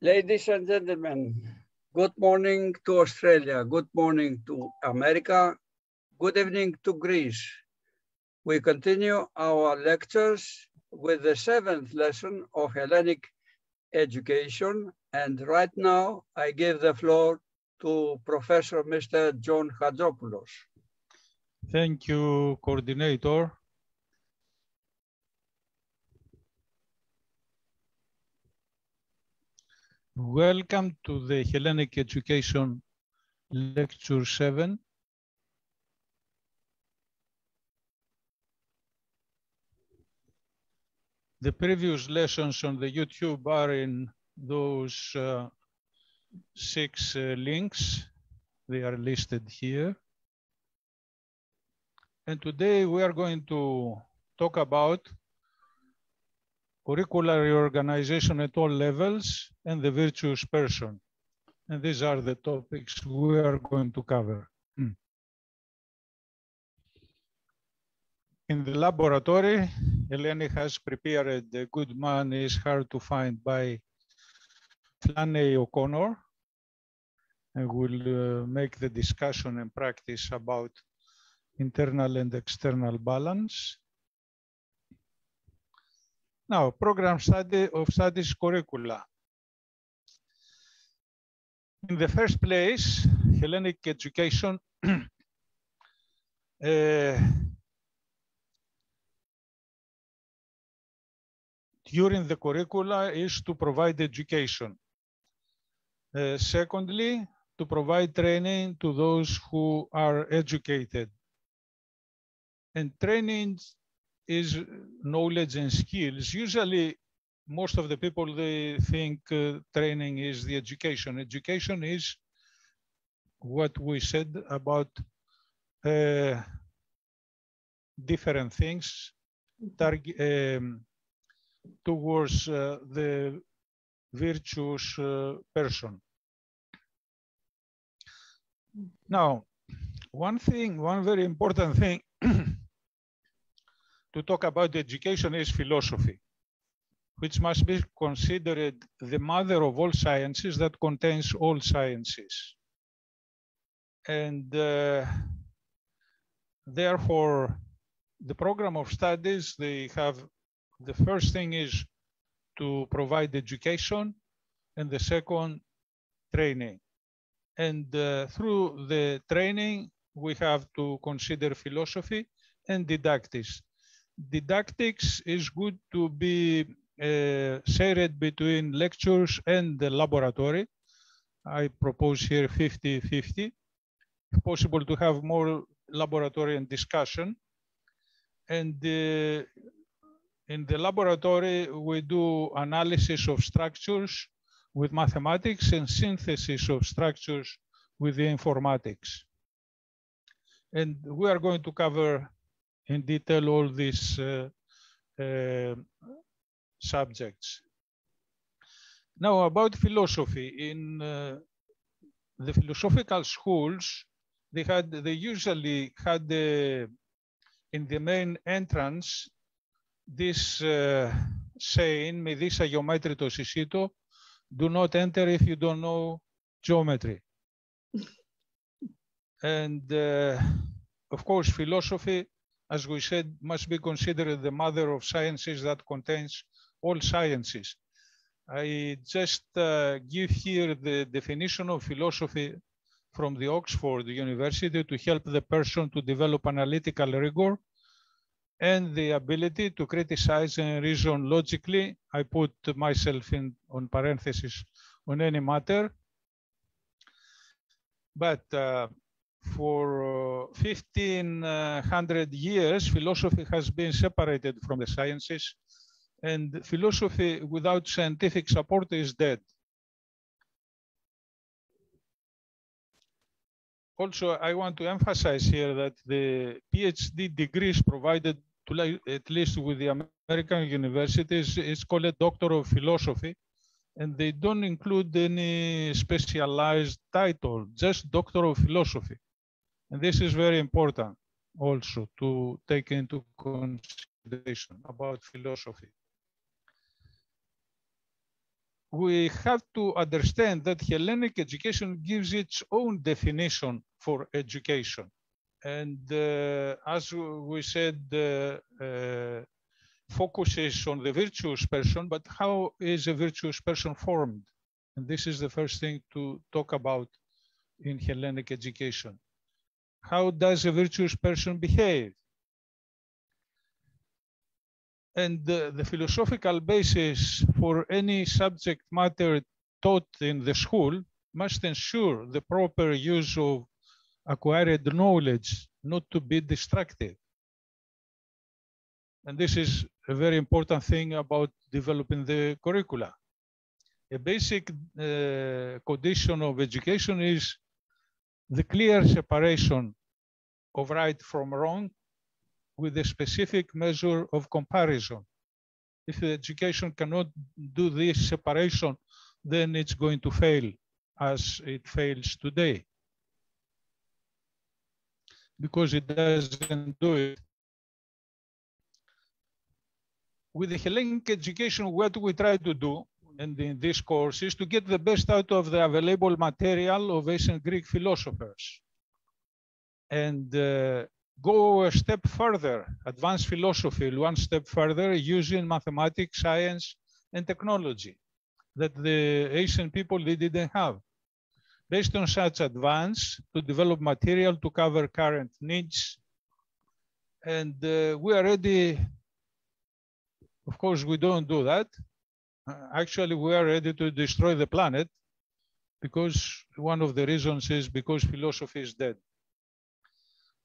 Ladies and gentlemen, good morning to Australia, good morning to America, good evening to Greece. We continue our lectures with the 7th lesson of Hellenic education, and right now I give the floor to Professor Mr. John Hadzopoulos. Thank you, Coordinator. Welcome to the Hellenic Education Lecture 7. The previous lessons on the YouTube are in those 6 links. They are listed here. And today we are going to talk about curricular reorganization at all levels and the virtuous person. And these are the topics we are going to cover. In the laboratory, Eleni has prepared A Good Man is Hard to Find by Flannery O'Connor. And we'll make the discussion and practice about internal and external balance. Now, program study of studies curricula. In the first place, Hellenic education during the curricula is to provide education. Secondly, to provide training to those who are educated. And training is knowledge and skills. Usually, most of the people, they think training is the education. Education is what we said about different things towards the virtuous person. Now, one very important thing to talk about education is philosophy, which must be considered the mother of all sciences, that contains all sciences. And therefore, the program of studies, they have, the first thing is to provide education, and the second, training. And through the training, we have to consider philosophy and didactics. Didactics is good to be shared between lectures and the laboratory. I propose here 50-50. If possible, to have more laboratory and discussion. And in the laboratory, we do analysis of structures with mathematics and synthesis of structures with the informatics. And we are going to cover in detail all these subjects. Now, about philosophy. In the philosophical schools, they usually had in the main entrance this saying, με δεις αγιομέτρητο συσίτο, do not enter if you don't know geometry. And of course, philosophy, as we said, must be considered the mother of sciences that contains all sciences. I just give here the definition of philosophy from the Oxford University to help the person to develop analytical rigor and the ability to criticize and reason logically. I put myself in on parentheses on any matter. But for 1500 years, philosophy has been separated from the sciences, and philosophy without scientific support is dead. Also, I want to emphasize here that the PhD degrees provided to, at least with the American universities, is called a Doctor of Philosophy, and they don't include any specialized title, just Doctor of Philosophy. And this is very important also to take into consideration about philosophy. we have to understand that Hellenic education gives its own definition for education. And as we said, focuses on the virtuous person, but how is a virtuous person formed? And this is the first thing to talk about in Hellenic education. How does a virtuous person behave? And the philosophical basis for any subject matter taught in the school must ensure the proper use of acquired knowledge, not to be destructive. And this is a very important thing about developing the curricula. A basic condition of education is the clear separation of right from wrong with a specific measure of comparison. If the education cannot do this separation, then it's going to fail as it fails today, because it doesn't do it. With the Hellenic education, what we try to do, and in this course, is to get the best out of the available material of ancient Greek philosophers and go a step further, advance philosophy one step further, using mathematics, science, and technology that the ancient people they didn't have. Based on such advance, to develop material to cover current needs. And we are ready. Of course, we don't do that. Actually, we are ready to destroy the planet, because one of the reasons is because philosophy is dead.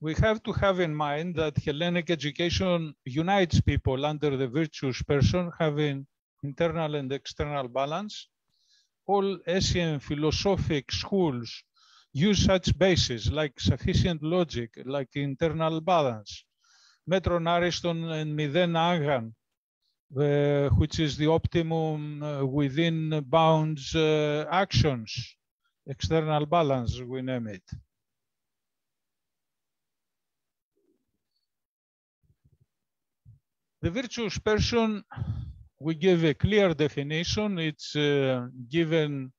We have to have in mind that Hellenic education unites people under the virtuous person, having internal and external balance. All Asian philosophic schools use such bases like sufficient logic, like internal balance. Metron Ariston and Miden Aghan, which is the optimum within bounds actions, external balance, we name it. The virtuous person, we give a clear definition. It's given,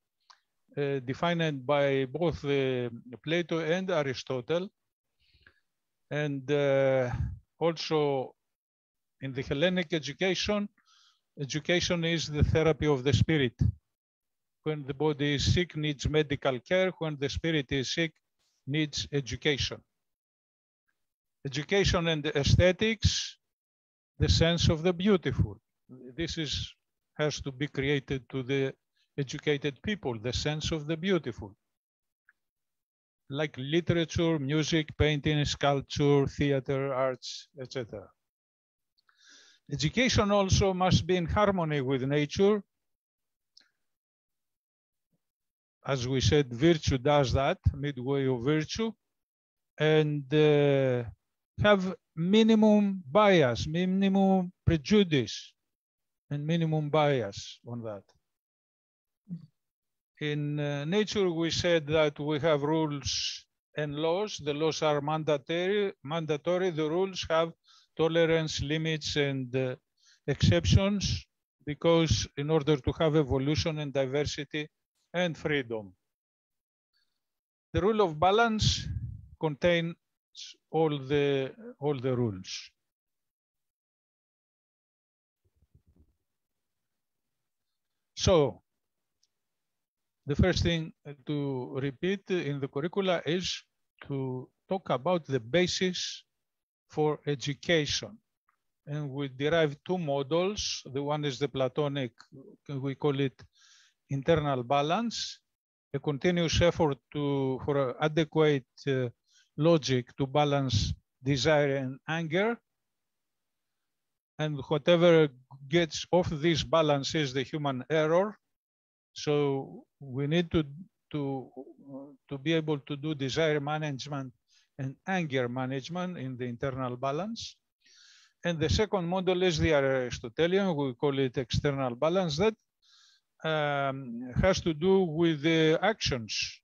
defined by both Plato and Aristotle. And also in the Hellenic education, education is the therapy of the spirit. When the body is sick, needs medical care. When the spirit is sick, needs education. Education and aesthetics, the sense of the beautiful. This has to be created to the educated people, the sense of the beautiful. Like literature, music, painting, sculpture, theater, arts, etc. Education also must be in harmony with nature. As we said, virtue does that, midway of virtue, and have minimum bias, minimum prejudice, and minimum bias on that. In nature, we said that we have rules and laws. The laws are mandatory. The rules have tolerance, limits, and exceptions, because in order to have evolution and diversity and freedom. The rule of balance contains all the rules. So the first thing to repeat in the curricula is to talk about the basis for education. And we derive two models. The one is the Platonic, we call it internal balance, a continuous effort for adequate logic to balance desire and anger. And whatever gets off this balance is the human error. So we need to be able to do desire management and anger management in the internal balance. And the second model is the Aristotelian, we call it external balance, that has to do with the actions,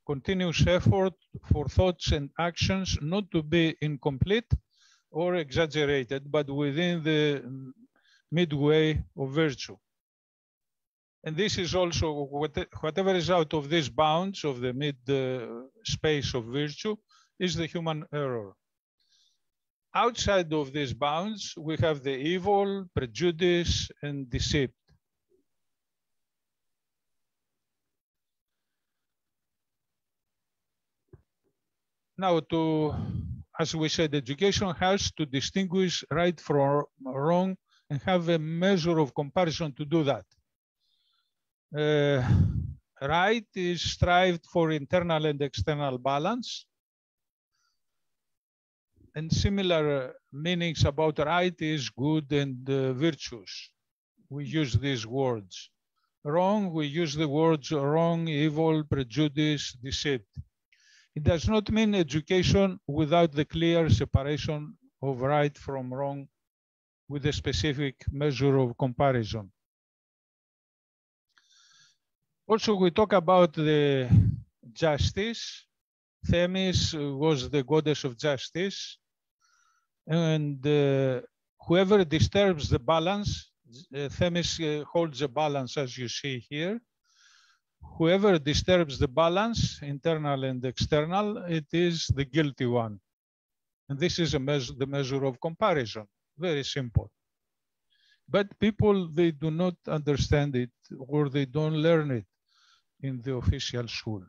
continuous effort for thoughts and actions not to be incomplete or exaggerated, but within the midway of virtue. And this is also whatever is out of these bounds of the mid space of virtue is the human error. Outside of these bounds, we have the evil, prejudice, and deceit. Now, as we said, education has to distinguish right from wrong and have a measure of comparison to do that. Right is strived for internal and external balance. And similar meanings about right is good and virtuous. We use these words. Wrong, we use the words wrong, evil, prejudice, deceit. It does not mean education without the clear separation of right from wrong with a specific measure of comparison. Also, we talk about the justice. Themis was the goddess of justice. And whoever disturbs the balance, Themis holds a balance as you see here. Whoever disturbs the balance, internal and external, it is the guilty one. And this is the measure of comparison, very simple. But people, they do not understand it or they don't learn it in the official school.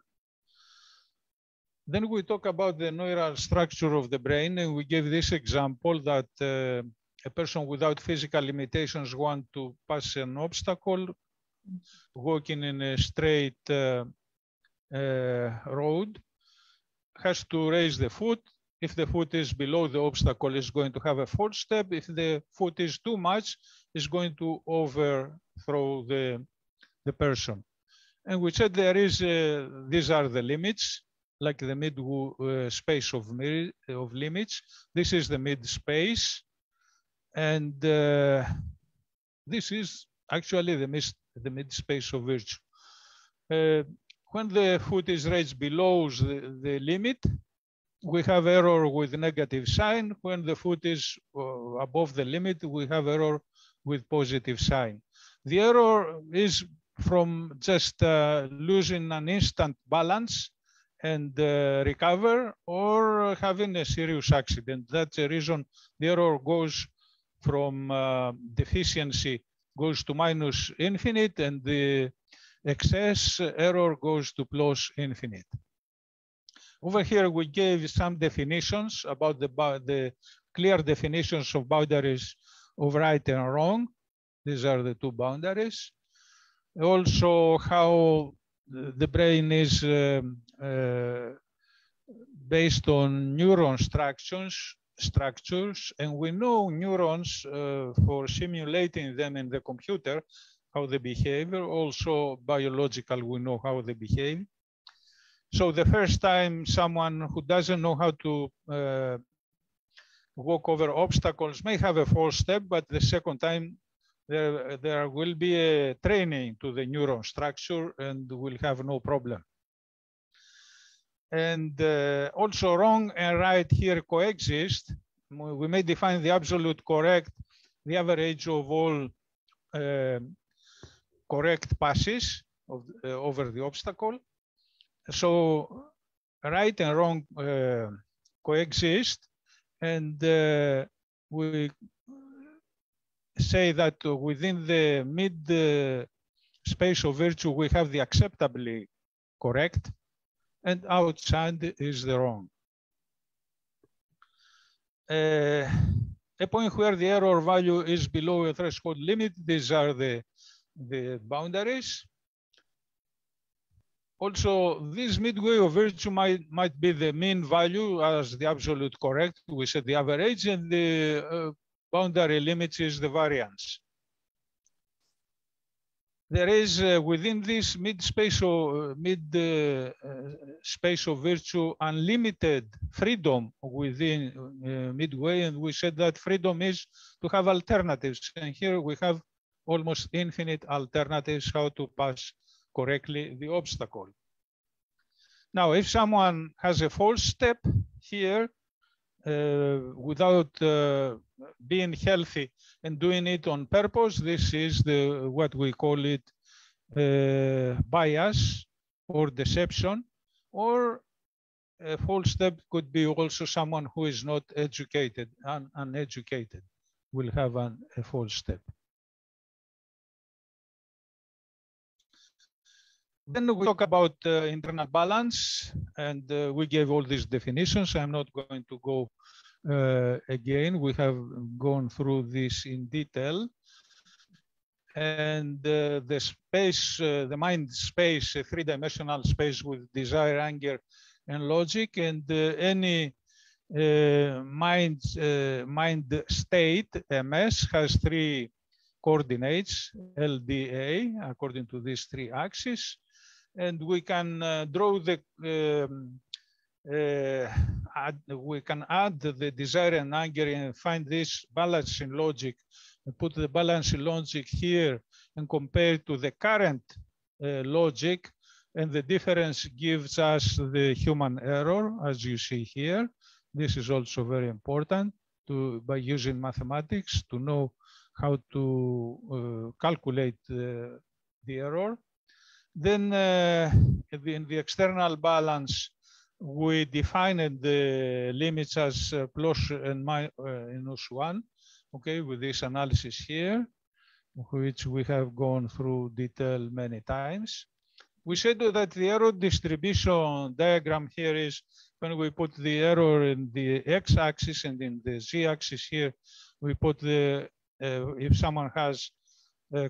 Then we talk about the neural structure of the brain, and we give this example that a person without physical limitations want to pass an obstacle, walking in a straight road, has to raise the foot. If the foot is below the obstacle, is going to have a false step. If the foot is too much, is going to overthrow the person. And we said there is, these are the limits, like the mid space of limits. This is the mid space. And this is actually the mid space of virtue. When the foot is raised below the limit, we have error with negative sign. When the foot is above the limit, we have error with positive sign. The error is from just losing an instant balance and recover, or having a serious accident. That's the reason the error goes from deficiency goes to minus infinite, and the excess error goes to plus infinite. Over here, we gave some definitions about the clear definitions of boundaries of right and wrong. These are the two boundaries. Also, how the brain is based on neuron structures, and we know neurons for simulating them in the computer, how they behave. Also, biological, we know how they behave. So the first time someone who doesn't know how to walk over obstacles may have a false step, but the second time there will be a training to the neuron structure and will have no problem. And also wrong and right here coexist. We may define the absolute correct, the average of all correct passes over the obstacle. So right and wrong coexist, and we say that within the mid space of virtue, we have the acceptably correct, and outside is the wrong. A point where the error value is below a threshold limit, these are the boundaries. Also, this midway of virtue might be the mean value as the absolute correct. We said the average, and the boundary limits is the variance. There is within this mid space of virtue unlimited freedom within midway, and we said that freedom is to have alternatives. And here we have almost infinite alternatives how to pass correctly the obstacle. Now, if someone has a false step here without being healthy and doing it on purpose, this is what we call it bias or deception, or a false step could be also someone who is not educated, uneducated will have a false step. Then we talk about internal balance, and we gave all these definitions. I'm not going to go again. We have gone through this in detail. And the space, the mind space, a three-dimensional space with desire, anger, and logic, and any mind state, MS, has three coordinates, LDA, according to these three axes. And we can draw the, we can add the desire and anger and find this balance in logic, and put the balance in logic here and compare to the current logic, and the difference gives us the human error, as you see here. This is also very important by using mathematics to know how to calculate the error. Then in the external balance, we defined the limits as plus and minus 1, okay, with this analysis here, which we have gone through detail many times. We said that the error distribution diagram here is when we put the error in the x-axis, and in the z-axis here, we put the, if someone has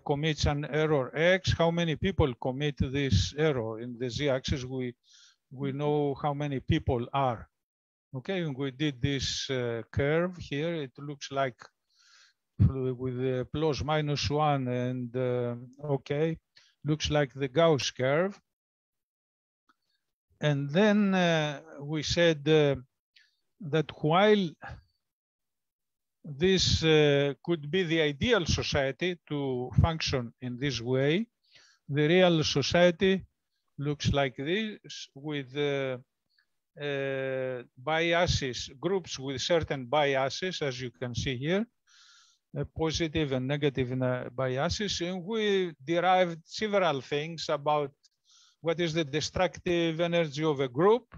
commits an error X, how many people commit this error? In the z-axis, we know how many people are. Okay, and we did this curve here. It looks like with the plus minus 1, and okay, looks like the Gauss curve. And then we said that while this could be the ideal society to function in this way, the real society looks like this, with biases, groups with certain biases, as you can see here, positive and negative biases. And we derived several things about what is the destructive energy of a group,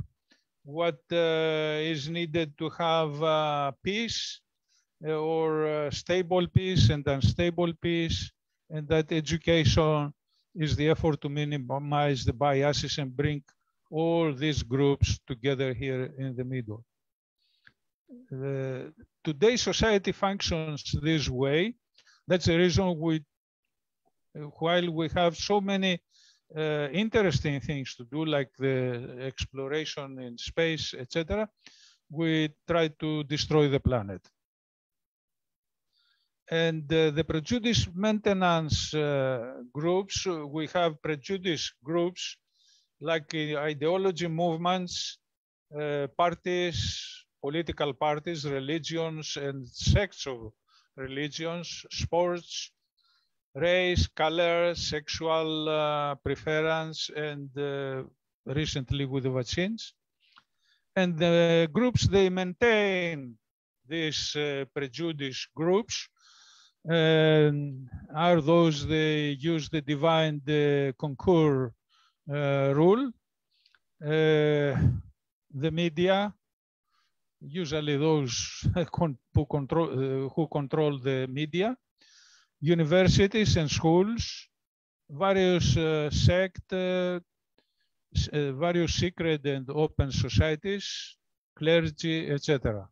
what is needed to have peace, or stable peace and unstable peace, and that education is the effort to minimize the biases and bring all these groups together here in the middle. Today's society functions this way. That's the reason while we have so many interesting things to do, like the exploration in space, etc., we try to destroy the planet. And the prejudice maintenance groups, we have prejudice groups like ideology movements, parties, political parties, religions, and sects of religions, sports, race, color, sexual preference, and recently with the vaccines. And the groups, they maintain these prejudice groups, are those they use the divide conquer rule, the media, usually those who control the media, universities and schools, various various secret and open societies, clergy, etc.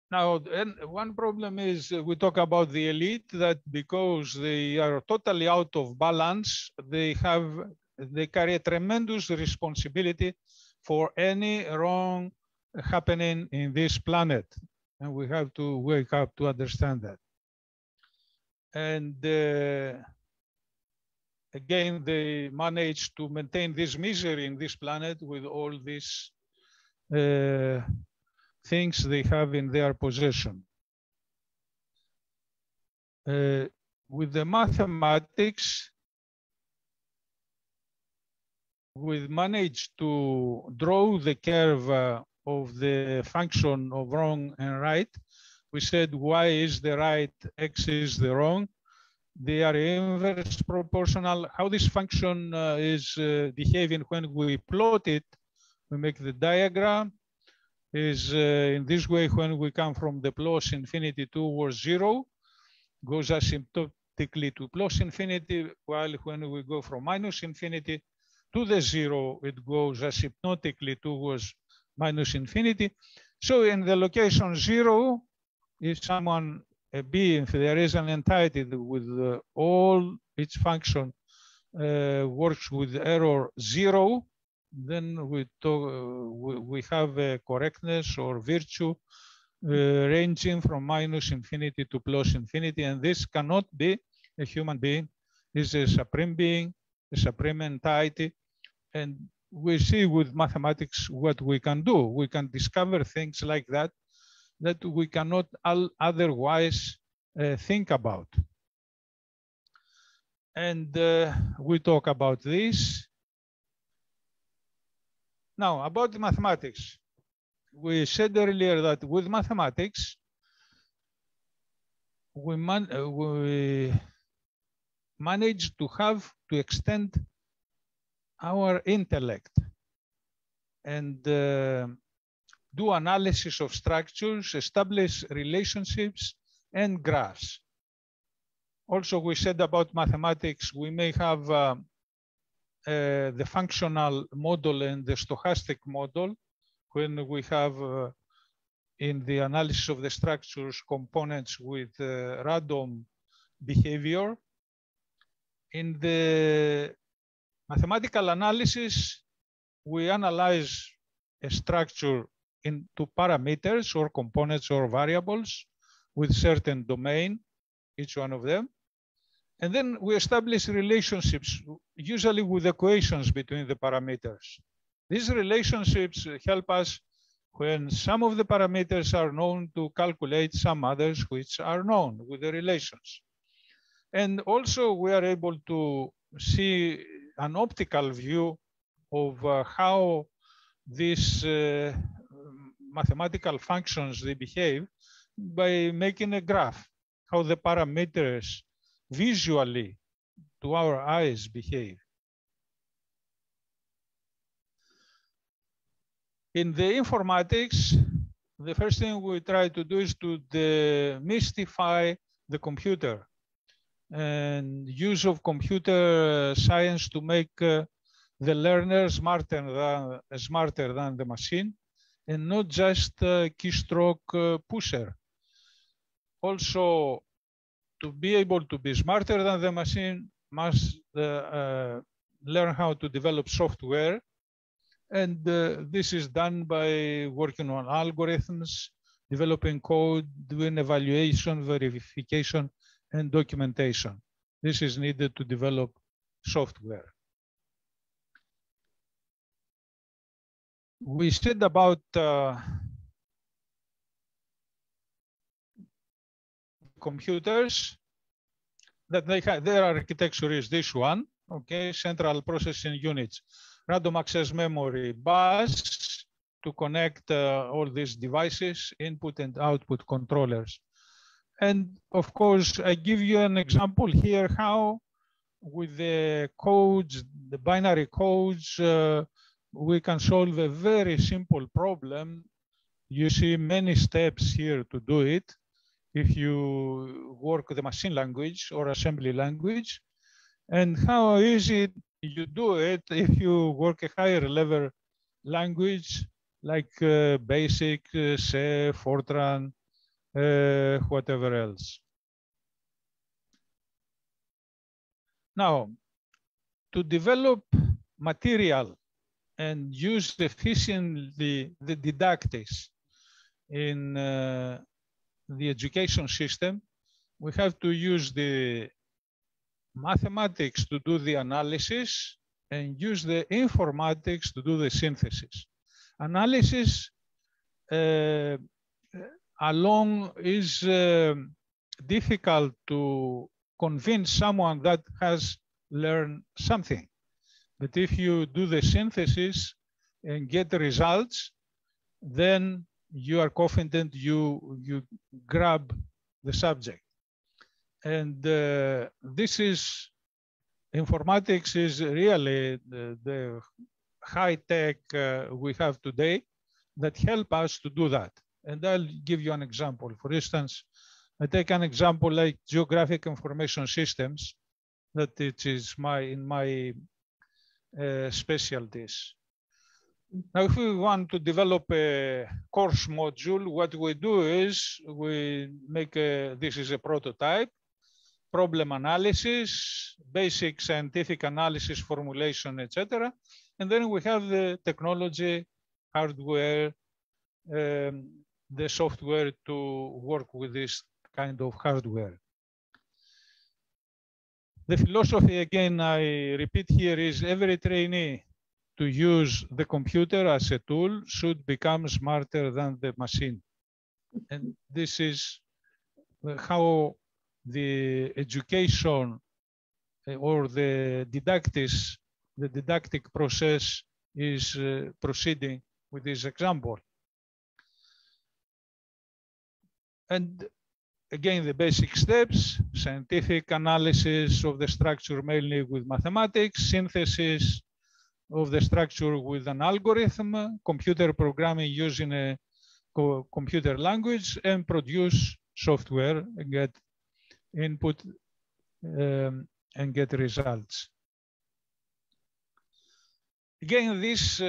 Now, one problem is we talk about the elite, that because they are totally out of balance, they carry a tremendous responsibility for any wrong happening in this planet. And we have to wake up to understand that. And again, they manage to maintain this misery in this planet with all these things they have in their possession. With the mathematics, we managed to draw the curve of the function of wrong and right. We said y is the right, x is the wrong, the area inverse proportional. How this function is behaving when we plot it, we make the diagram, is in this way when we come from the plus infinity towards 0, goes asymptotically to plus infinity, while when we go from minus infinity to the 0, it goes asymptotically towards minus infinity. So in the location 0, if someone B, if there is an entity with all its function works with error 0, then we have a correctness or virtue ranging from minus infinity to plus infinity, and this cannot be a human being. This is a supreme being, a supreme entity, and we see with mathematics what we can do. We can discover things like that that we cannot otherwise think about. And we talk about this. Now, about the mathematics. We said earlier that with mathematics, we managed to extend our intellect and do analysis of structures, establish relationships and graphs. Also, we said about mathematics, we may have the functional model and the stochastic model when we have in the analysis of the structures components with random behavior. In the mathematical analysis, we analyze a structure into parameters or components or variables with certain domain, each one of them. And then we establish relationships, usually with equations between the parameters. These relationships help us when some of the parameters are known to calculate some others which are known with the relations. And also we are able to see an optical view of how these mathematical functions, they behave by making a graph, how the parameters visually to our eyes behave. In the informatics, the first thing we try to do is to demystify the computer and use of computer science to make the learner smarter than the machine and not just a keystroke pusher. Also, to be able to be smarter than the machine, must learn how to develop software. And this is done by working on algorithms, developing code, doing evaluation, verification, and documentation. This is needed to develop software. We said about computers that their architecture is this one, okay, central processing units, random access memory, bus to connect all these devices, input and output controllers. And of course, I give you an example here how with the codes, the binary codes, we can solve a very simple problem. You see many steps here to do it. If you work with the machine language or assembly language, and how easy you do it if you work a higher level language like BASIC, C, Fortran, whatever else. Now, to develop material and use efficiently the didactics in the education system, we have to use the mathematics to do the analysis and use the informatics to do the synthesis. Analysis alone is difficult to convince someone that has learned something. But if you do the synthesis and get the results, then you are confident you grab the subject. And this is, informatics is really the high tech we have today that help us to do that. And I'll give you an example. For instance, I take an example like geographic information systems, that it is in my specialties. Now, if we want to develop a course module, what we do is we make this is a prototype, problem analysis, basic scientific analysis, formulation, etc. And then we have the technology, hardware, the software to work with this kind of hardware. The philosophy, again, I repeat here, is every trainee to use the computer as a tool should become smarter than the machine. And this is how the education or the didactic process is proceeding with this example. And again, the basic steps: scientific analysis of the structure mainly with mathematics, synthesis of the structure with an algorithm, computer programming using a computer language, and produce software and get input and get results. Again, this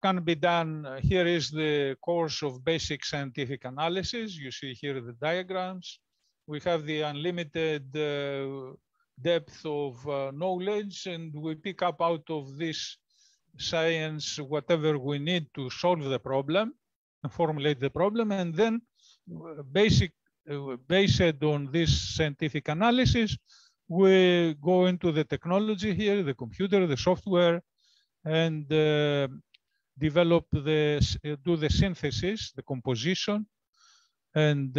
can be done. Here is the course of basic scientific analysis. You see here the diagrams. We have the unlimited depth of knowledge, and we pick up out of this science whatever we need to solve the problem, formulate the problem, and then based on this scientific analysis, we go into the technology here, the computer, the software, and develop do the synthesis, the composition, and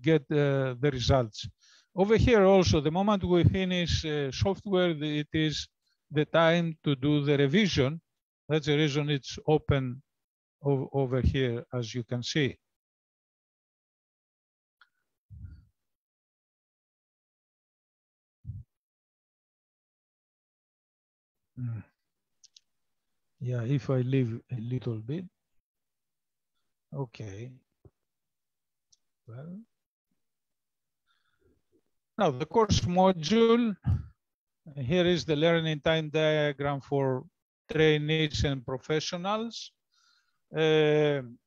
get the results. Over here also, the moment we finish software, it is the time to do the revision. That's the reason it's open over here, as you can see. Yeah, if I leave a little bit. Okay. Well, now the course module. Here is the learning time diagram for trainees and professionals. Again,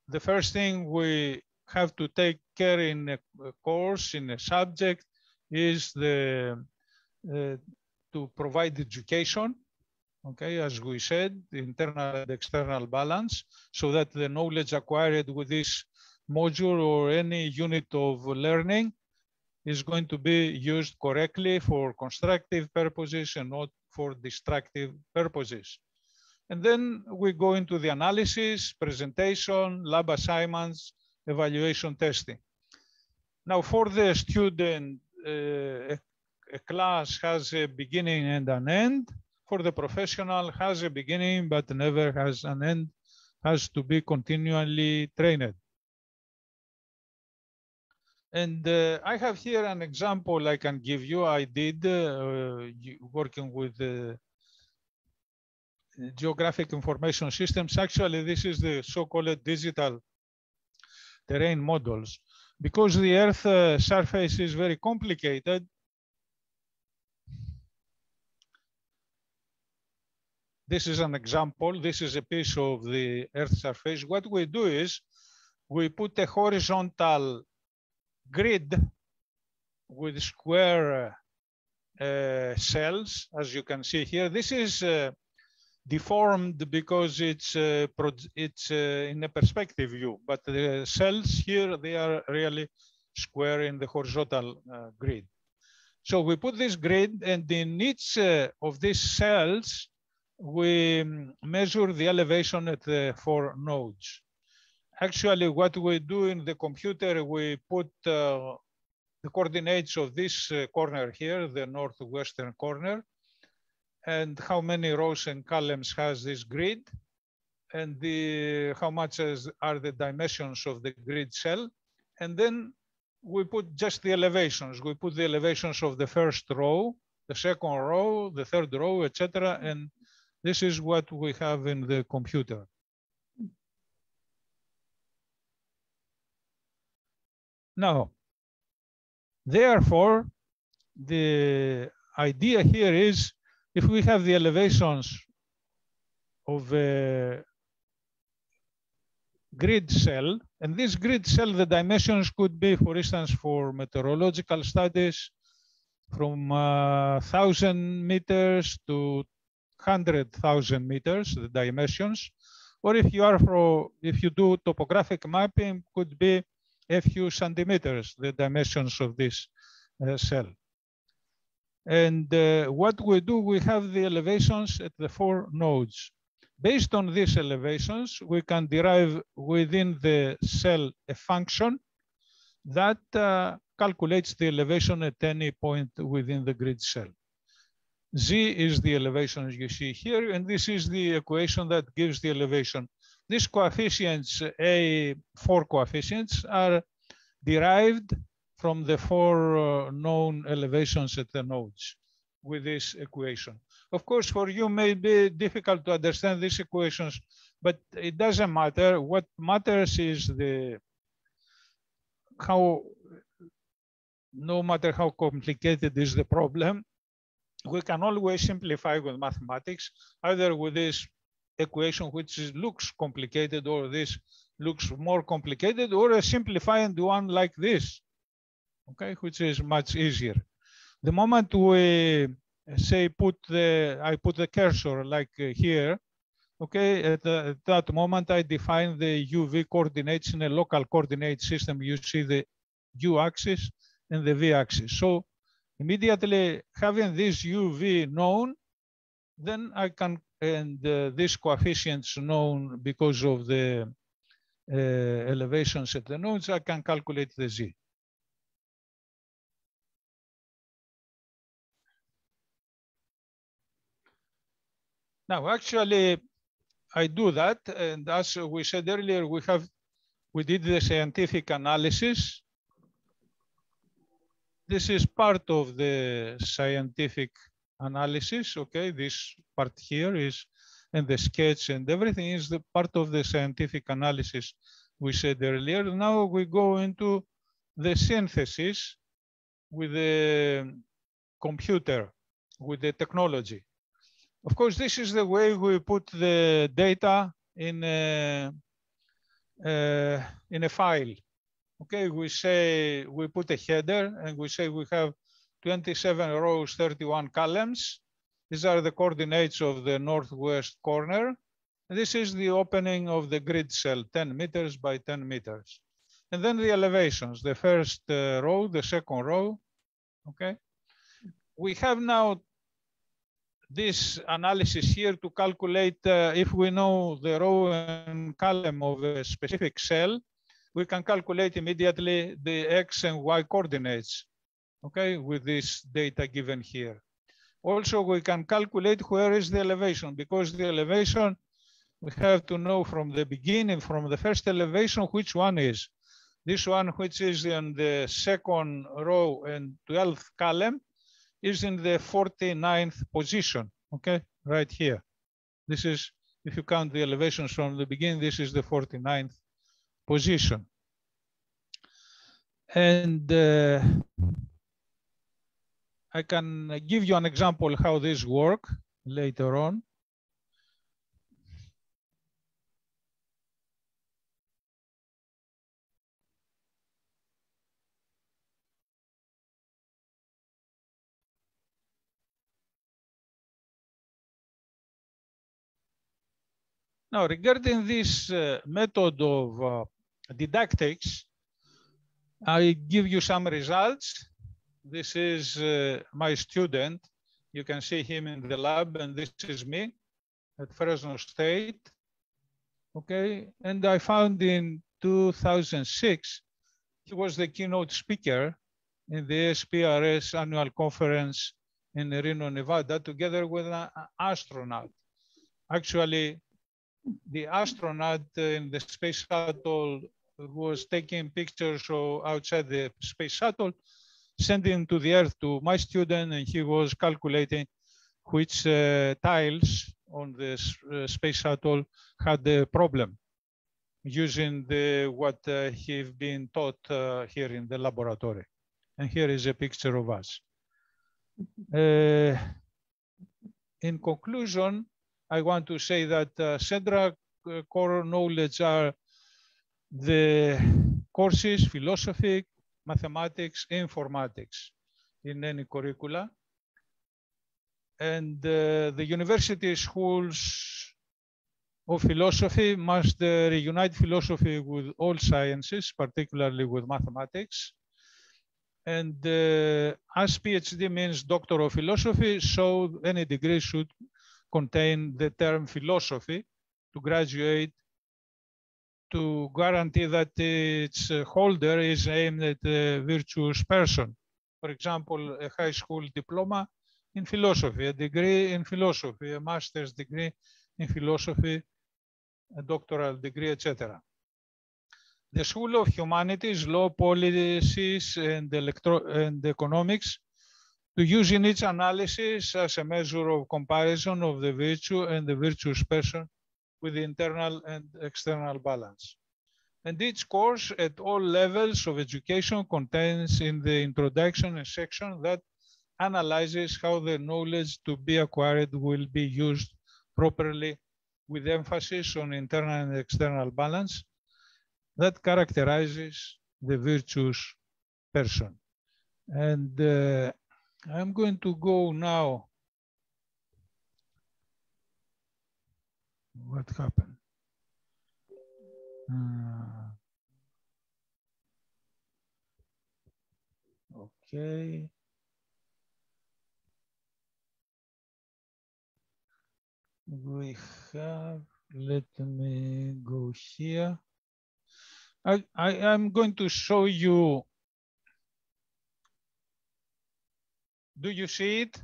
the first thing we have to take care in a course, in a subject, is to provide education. Okay, as we said, the internal and external balance, so that the knowledge acquired with this module or any unit of learning is going to be used correctly for constructive purposes and not for destructive purposes. And then we go into the analysis, presentation, lab assignments, evaluation, testing. Now, for the student, a class has a beginning and an end. For the professional, has a beginning but never has an end, has to be continually trained. And I have here an example I can give you. I did working with geographic information systems. Actually, this is the so-called digital terrain models. Because the Earth surface is very complicated, this is an example. This is a piece of the Earth surface. What we do is we put a horizontal grid with square cells, as you can see here. This is deformed because it's in a perspective view, but the cells here, they are really square in the horizontal grid. So we put this grid, and in each of these cells, we measure the elevation at the 4 nodes. Actually, what we do in the computer, we put the coordinates of this corner here, the northwestern corner, and how many rows and columns has this grid, and how much are the dimensions of the grid cell. And then we put just the elevations. We put the elevations of the first row, the second row, the third row, etc. And this is what we have in the computer. Now, therefore, the idea here is if we have the elevations of a grid cell, and this grid cell, the dimensions could be, for instance, for meteorological studies, from 1,000 meters to 100,000 meters, the dimensions, or if you do topographic mapping, could be a few centimeters, the dimensions of this cell. And what we do, we have the elevations at the 4 nodes. Based on these elevations, we can derive within the cell a function that calculates the elevation at any point within the grid cell. Z is the elevation you see here, and this is the equation that gives the elevation. These coefficients, A4 coefficients, are derived from the 4 known elevations at the nodes with this equation. Of course, for you may be difficult to understand these equations, but it doesn't matter. What matters is no matter how complicated is the problem, we can always simplify with mathematics, either with this equation, which looks complicated, or this looks more complicated, or a simplified one like this, okay, which is much easier. The moment we say I put the cursor like here, okay, at that moment I define the UV coordinates in a local coordinate system. You see the U axis and the V axis. So immediately having this UV known, then I can, and these coefficients known because of the elevations at the nodes, I can calculate the Z. Now, actually, I do that, and as we said earlier, we did the scientific analysis. This is part of the scientific analysis, okay? This part here is, and the sketch and everything is the part of the scientific analysis we said earlier. Now we go into the synthesis with the computer, with the technology. Of course, this is the way we put the data in a file. Okay, we put a header and we say we have 27 rows, 31 columns. These are the coordinates of the northwest corner. This is the opening of the grid cell, 10 meters by 10 meters. And then the elevations, the first row, the second row, okay? We have now this analysis here to calculate if we know the row and column of a specific cell, we can calculate immediately the X and Y coordinates, okay, with this data given here. Also, we can calculate where is the elevation, because the elevation, we have to know from the beginning, from the first elevation, which one is. This one, which is in the second row and 12th column, is in the 49th position, okay, right here. This is, if you count the elevations from the beginning, this is the 49th position. And I can give you an example how this works later on. Now, regarding this method of didactics, I give you some results. This is my student. You can see him in the lab, and this is me at Fresno State. Okay, and I found in 2006, he was the keynote speaker in the SPRS annual conference in Reno, Nevada, together with an astronaut. Actually, the astronaut in the space shuttle was taking pictures outside the space shuttle, sending to the Earth to my student, and he was calculating which tiles on the space shuttle had the problem, using what he's been taught here in the laboratory. And here is a picture of us. In conclusion, I want to say that central core knowledge are the courses, philosophy, mathematics, informatics in any curricula. And the university schools of philosophy must reunite philosophy with all sciences, particularly with mathematics. And as PhD means Doctor of Philosophy, so any degree should contain the term philosophy to graduate, to guarantee that its holder is aimed at a virtuous person. For example, a high school diploma in philosophy, a degree in philosophy, a master's degree in philosophy, a doctoral degree, etc. The School of Humanities, Law, Policies, and Economics to use in its analysis as a measure of comparison of the virtue and the virtuous person with the internal and external balance. And each course at all levels of education contains in the introduction a section that analyzes how the knowledge to be acquired will be used properly with emphasis on internal and external balance that characterizes the virtuous person. And I'm going to go now. What happened? Okay. We have, let me go here. I'm going to show you. Do you see it?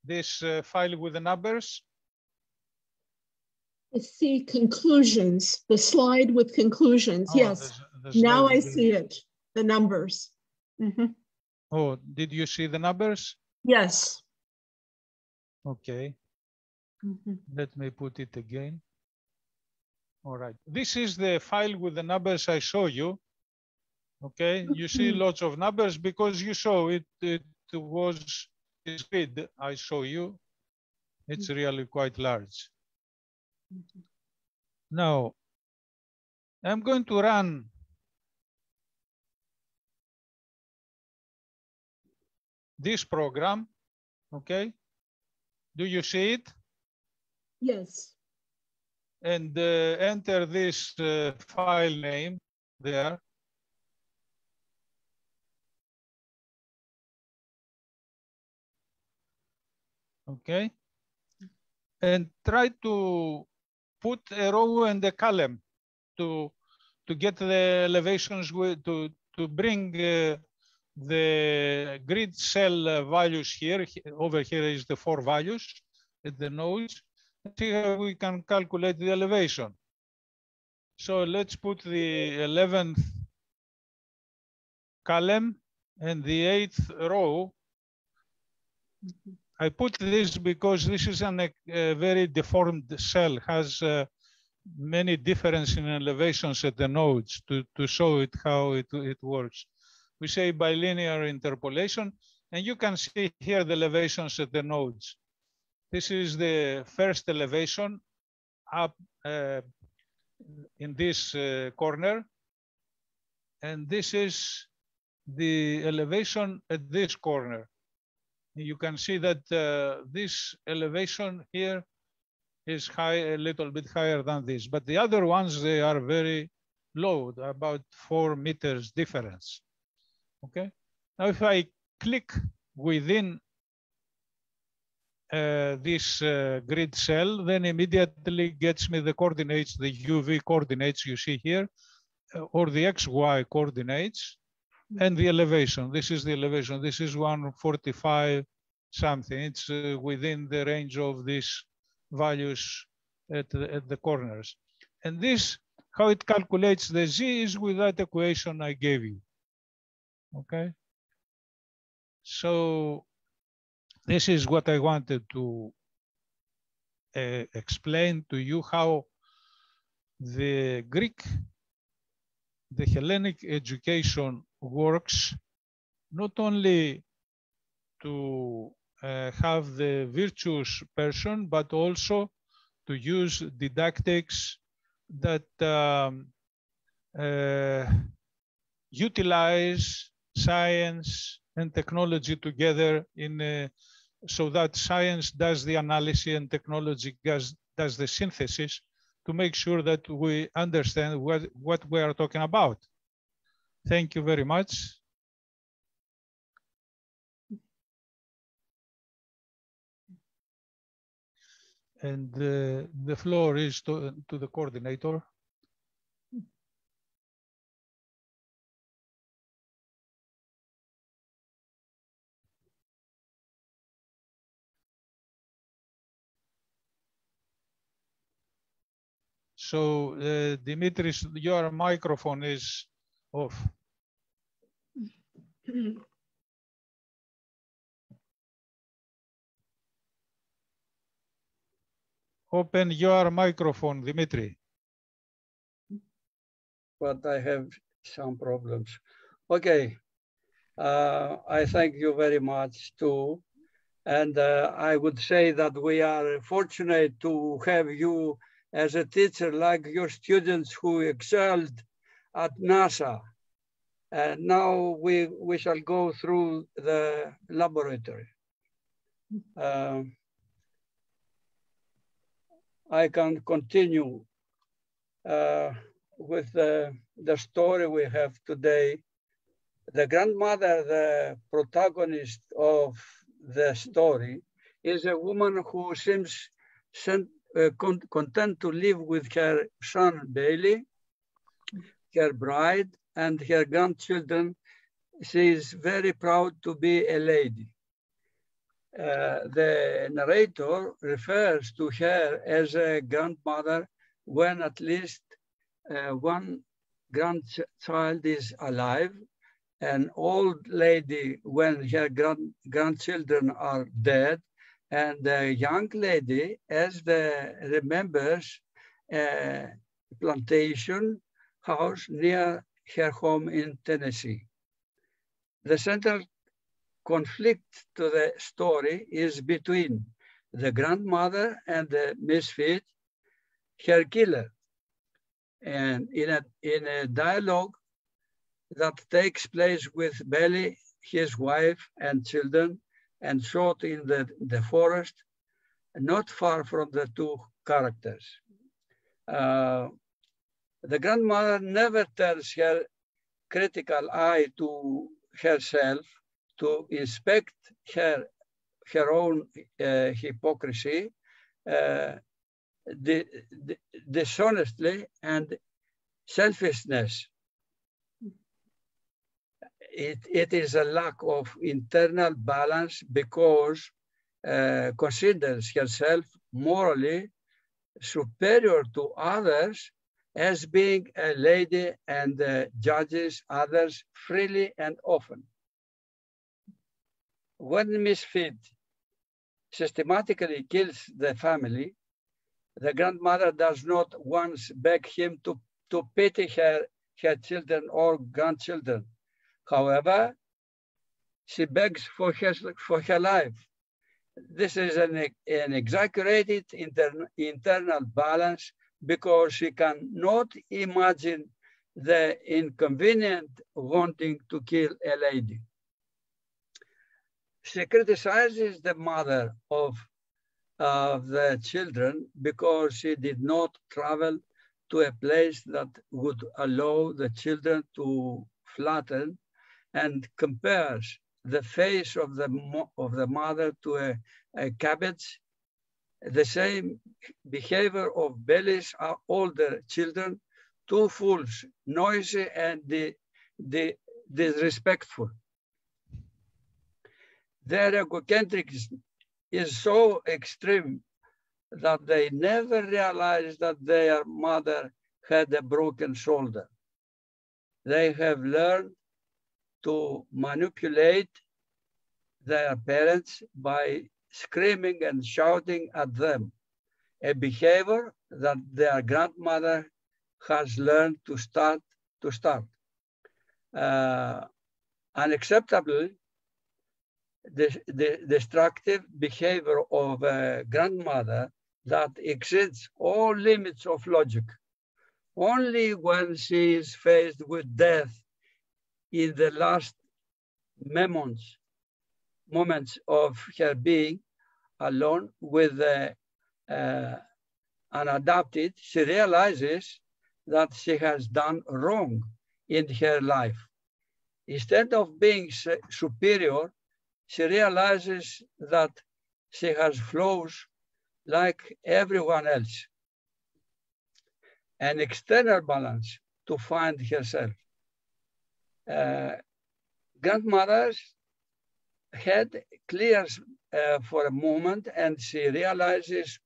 This file with the numbers? I see conclusions, the slide with conclusions. Oh, yes, now I see it, the numbers. Mm-hmm. Oh, did you see the numbers? Yes. Okay. Mm-hmm. Let me put it again. All right. This is the file with the numbers I show you. Okay. You see lots of numbers because you saw it. It was this grid I show you. It's really quite large. Now, I'm going to run this program. Okay. Do you see it? Yes. And enter this file name there. Okay. And try to put a row and a column to get the elevations, to bring the grid cell values here. Over here is the 4 values at the nodes. See how we can calculate the elevation. So let's put the 11th column and the 8th row. I put this because this is a very deformed cell, has many differences in elevations at the nodes to show it how it works. We say bilinear interpolation, and you can see here the elevations at the nodes. This is the first elevation up in this corner. And this is the elevation at this corner. You can see that this elevation here is high, a little bit higher than this. But the other ones, they are very low, about 4 meters difference. Okay. Now, if I click within this grid cell, then immediately gets me the coordinates, the UV coordinates you see here, or the XY coordinates, and the elevation. This is the elevation. This is 145 something. It's within the range of these values at the corners. And this how it calculates the z is with that equation I gave you. Okay. So this is what I wanted to explain to you, how the Greek, the Hellenic education works, not only to have the virtuous person, but also to use didactics that utilize science and technology together so that science does the analysis and technology does the synthesis to make sure that we understand what we are talking about. Thank you very much. And the floor is to the coordinator. So, Dimitris, your microphone is off. Open your microphone, Dimitri. But I have some problems. Okay. I thank you very much too. And I would say that we are fortunate to have you as a teacher, like your students who excelled at NASA. And now we shall go through the laboratory. I can continue with the story we have today. The grandmother, the protagonist of the story, is a woman who seems content to live with her son Bailey, her bride, and her grandchildren. She is very proud to be a lady. The narrator refers to her as a grandmother when at least one grandchild is alive, an old lady when her grandchildren are dead, and a young lady as remembers a plantation house near her home in Tennessee. The central conflict to the story is between the grandmother and the misfit, her killer. And in a dialogue that takes place with Bailey, his wife and children, and shot in the forest, not far from the two characters. The grandmother never turns her critical eye to herself to inspect her own hypocrisy, dishonestly, and selfishness. It is a lack of internal balance because considers herself morally superior to others as being a lady and judges others freely and often. When misfit systematically kills the family, the grandmother does not once beg him to pity her children or grandchildren. However, she begs for her life. This is an exaggerated internal balance because she cannot imagine the inconvenient wanting to kill a lady. She criticizes the mother of the children because she did not travel to a place that would allow the children to flatten, and compares the face of the mother to a cabbage. The same behavior of Bailey's older children, two fools, noisy and disrespectful. Their egocentrism is so extreme that they never realize that their mother had a broken shoulder. They have learned to manipulate their parents by screaming and shouting at them, a behavior that their grandmother has learned to start. Unacceptable, the destructive behavior of a grandmother that exceeds all limits of logic. Only when she is faced with death in the last moments of her being alone with the unadopted, she realizes that she has done wrong in her life. Instead of being superior, she realizes that she has flaws like everyone else. An external balance to find herself. Grandmother's head clears for a moment and she realizes,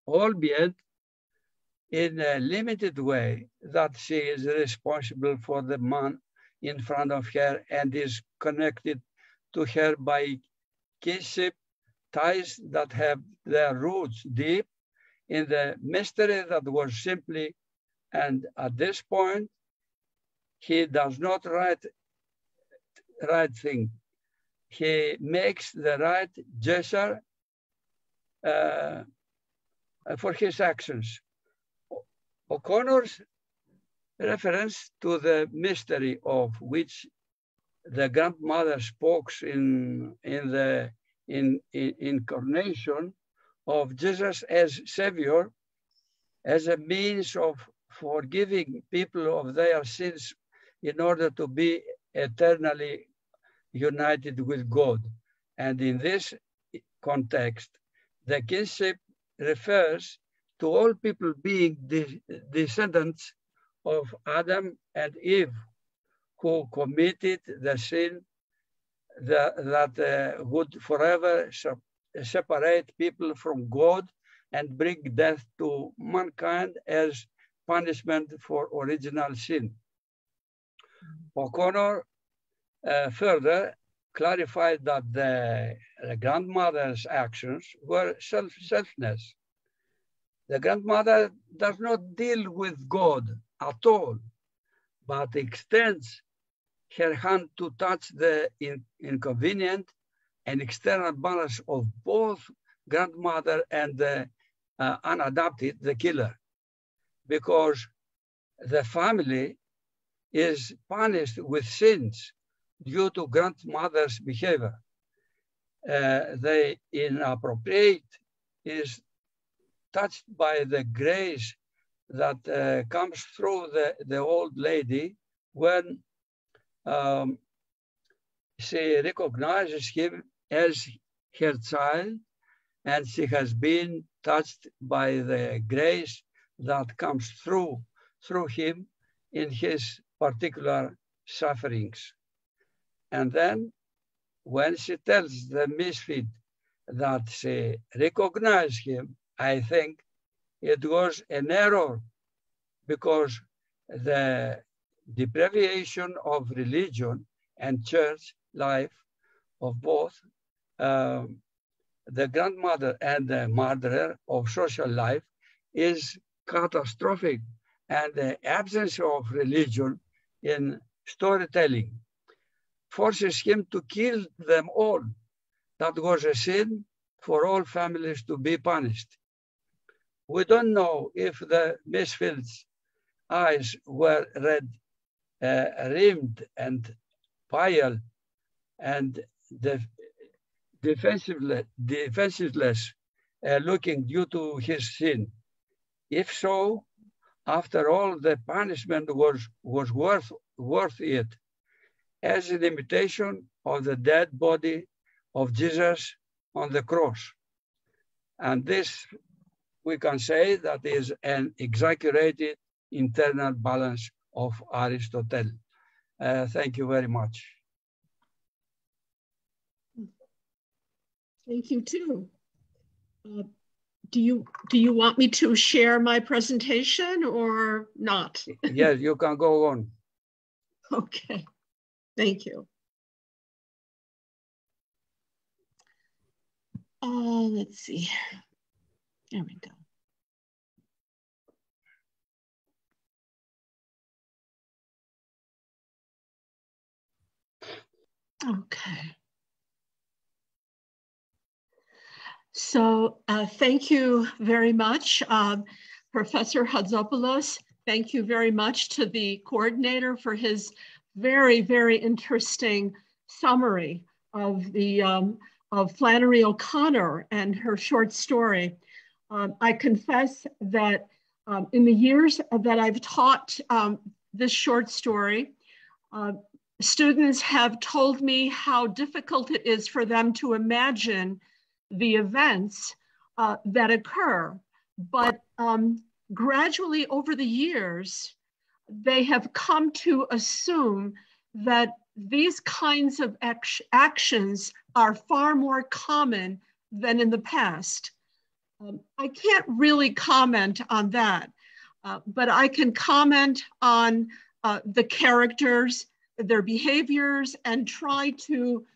albeit in a limited way, that she is responsible for the man in front of her and is connected to her by kinship ties that have their roots deep in the mystery that was simply, and at this point, he does not right thing. He makes the right gesture for his actions. O'Connor's reference to the mystery of which the grandmother spoke in the incarnation of Jesus as Savior, as a means of forgiving people of their sins in order to be eternally united with God. And in this context, the kinship refers to all people being descendants of Adam and Eve, who committed the sin that would forever separate people from God and bring death to mankind as punishment for original sin. O'Connor further clarified that the grandmother's actions were selfless. The grandmother does not deal with God at all, but extends her hand to touch the inconvenient and external balance of both grandmother and the unadopted, the killer, because the family is punished with sins due to grandmother's behavior. The inappropriate is touched by the grace that comes through the old lady when she recognizes him as her child, and she has been touched by the grace that comes through him in his particular sufferings. And then when she tells the misfit that she recognized him, I think it was an error, because the deprivation of religion and church life of both the grandmother and the murderer of social life is catastrophic, and the absence of religion in storytelling forces him to kill them all. That was a sin for all families to be punished. We don't know if the misfit's eyes were red, rimmed and pale and defenseless looking due to his sin. If so, after all, the punishment was worth it, as an imitation of the dead body of Jesus on the cross. And this, we can say, that is an exaggerated internal balance of Aristotle. Thank you very much. Thank you too. do you want me to share my presentation or not? Yes, you can go on. Okay, thank you. Let's see. There we go. Okay. So thank you very much, Professor Hadzopoulos. Thank you very much to the coordinator for his very, very interesting summary of the of Flannery O'Connor and her short story. I confess that in the years that I've taught this short story, students have told me how difficult it is for them to imagine the events that occur. But gradually over the years, they have come to assume that these kinds of actions are far more common than in the past. I can't really comment on that, but I can comment on the characters, their behaviors, and try to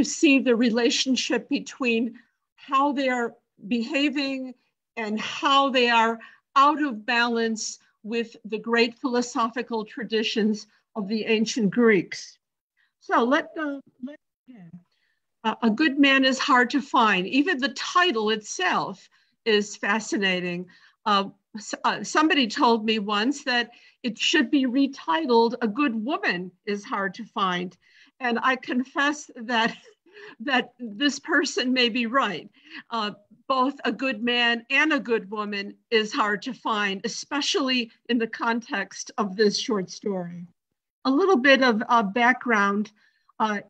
see the relationship between how they are behaving and how they are out of balance with the great philosophical traditions of the ancient Greeks. So let's begin. A good man is hard to find. Even the title itself is fascinating. Somebody told me once that it should be retitled, A Good Woman is Hard to Find. And I confess that this person may be right. Both a good man and a good woman is hard to find, especially in the context of this short story. A little bit of background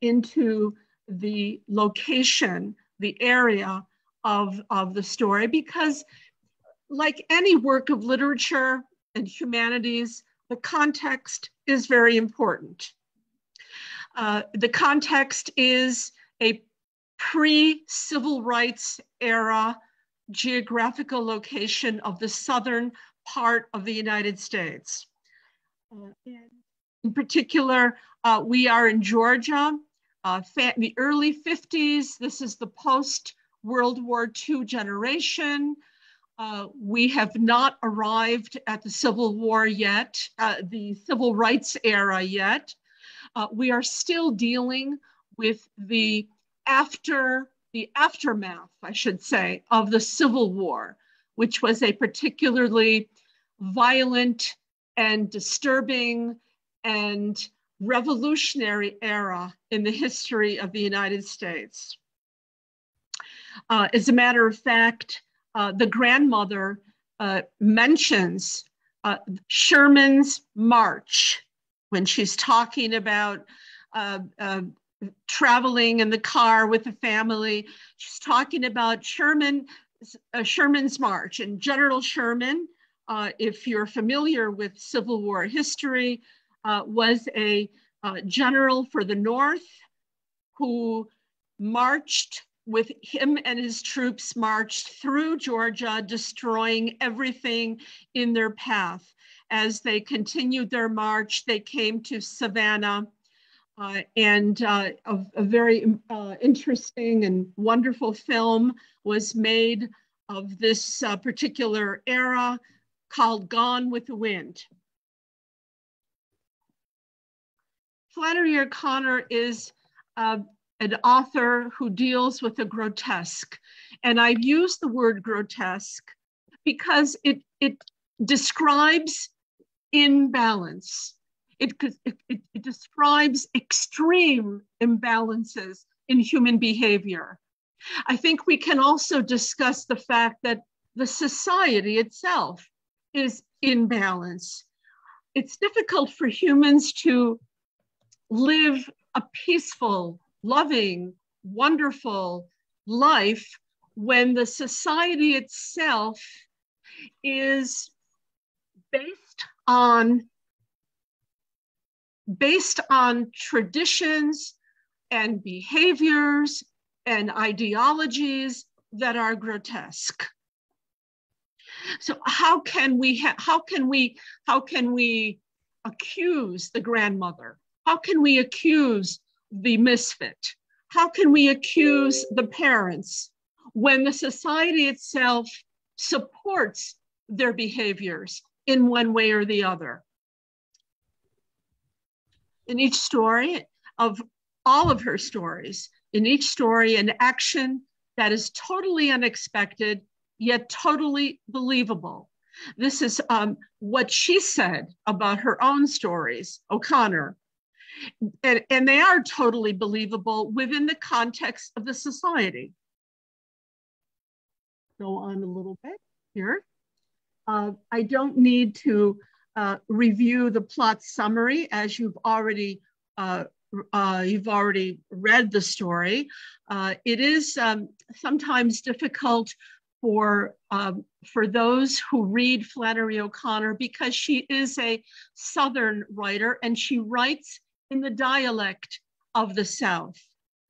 into the location, the area of the story, because like any work of literature and humanities, the context is very important. The context is a pre-civil rights era geographical location of the southern part of the United States. In particular, we are in Georgia, the early 50s. This is the post-World War II generation. We have not arrived at the Civil War yet, the Civil Rights era yet. We are still dealing with the aftermath, I should say, of the Civil War, which was a particularly violent and disturbing and revolutionary era in the history of the United States. As a matter of fact, the grandmother mentions Sherman's March when she's talking about traveling in the car with the family. She's talking about Sherman's March. And General Sherman, if you're familiar with Civil War history, was a general for the North who marched with him and his troops marched through Georgia, destroying everything in their path. As they continued their march, they came to Savannah, and a very interesting and wonderful film was made of this particular era called Gone with the Wind. Flannery O'Connor is an author who deals with the grotesque. And I've used the word grotesque because it describes imbalance. It describes extreme imbalances in human behavior. I think we can also discuss the fact that the society itself is in balance. It's difficult for humans to live a peaceful, loving, wonderful life when the society itself is based on traditions and behaviors and ideologies that are grotesque. So how can we accuse the grandmother? How can we accuse the misfit? How can we accuse the parents when the society itself supports their behaviors in one way or the other? In each story of all of her stories, in each story, an action that is totally unexpected, yet totally believable. This is what she said about her own stories, O'Connor. And they are totally believable within the context of the society. Go on a little bit here. I don't need to review the plot summary, as you've already read the story. It is sometimes difficult for those who read Flannery O'Connor because she is a Southern writer and she writes in the dialect of the South.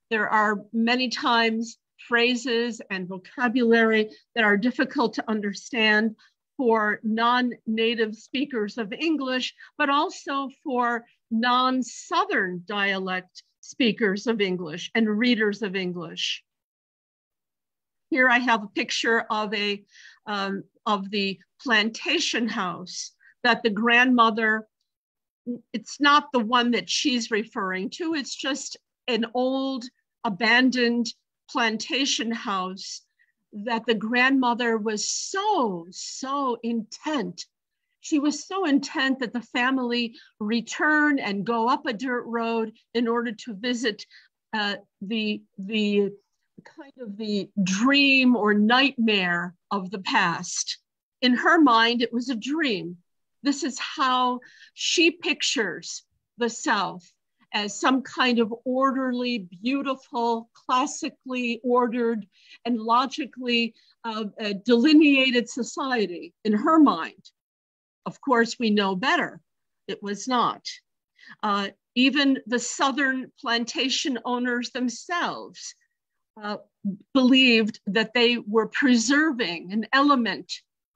There are many times phrases and vocabulary that are difficult to understand for non-native speakers of English, but also for non-Southern dialect speakers of English and readers of English. Here I have a picture of the plantation house that the grandmother, it's not the one that she's referring to, it's just an old abandoned plantation house that the grandmother was so intent. She was so intent that the family return and go up a dirt road in order to visit the kind of the dream or nightmare of the past. In her mind, it was a dream. This is how she pictures the South, as some kind of orderly, beautiful, classically ordered and logically delineated society in her mind. Of course, we know better. It was not. Even the Southern plantation owners themselves believed that they were preserving an element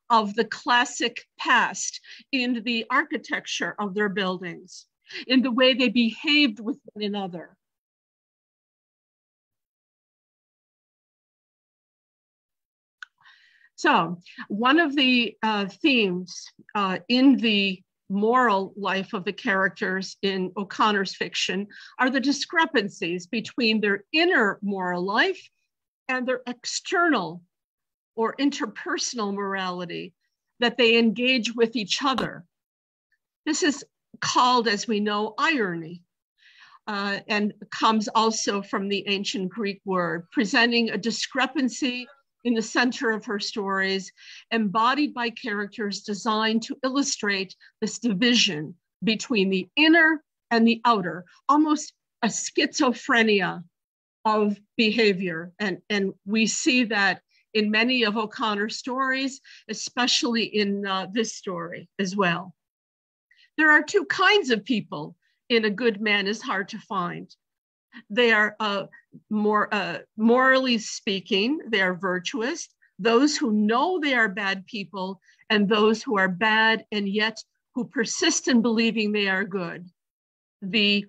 of the classic past in the architecture of their buildings, in the way they behaved with one another. So one of the themes in the moral life of the characters in O'Connor's fiction are the discrepancies between their inner moral life and their external or interpersonal morality that they engage with each other. This is called, as we know, irony, and comes also from the ancient Greek word, presenting a discrepancy in the center of her stories, embodied by characters designed to illustrate this division between the inner and the outer, almost a schizophrenia of behavior. And we see that in many of O'Connor's stories, especially in this story as well. There are two kinds of people in A Good Man is Hard to Find. They are morally speaking, they are virtuous, those who know they are bad people, and those who are bad and yet who persist in believing they are good. In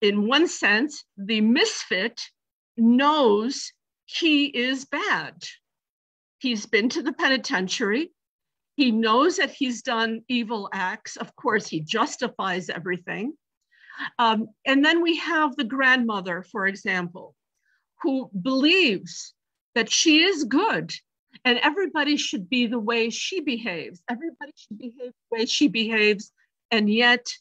one sense, the misfit knows he is bad. He's been to the penitentiary. He knows that he's done evil acts. Of course, he justifies everything. And then we have the grandmother, for example, who believes that she is good and everybody should be the way she behaves. Everybody should behave the way she behaves. And yet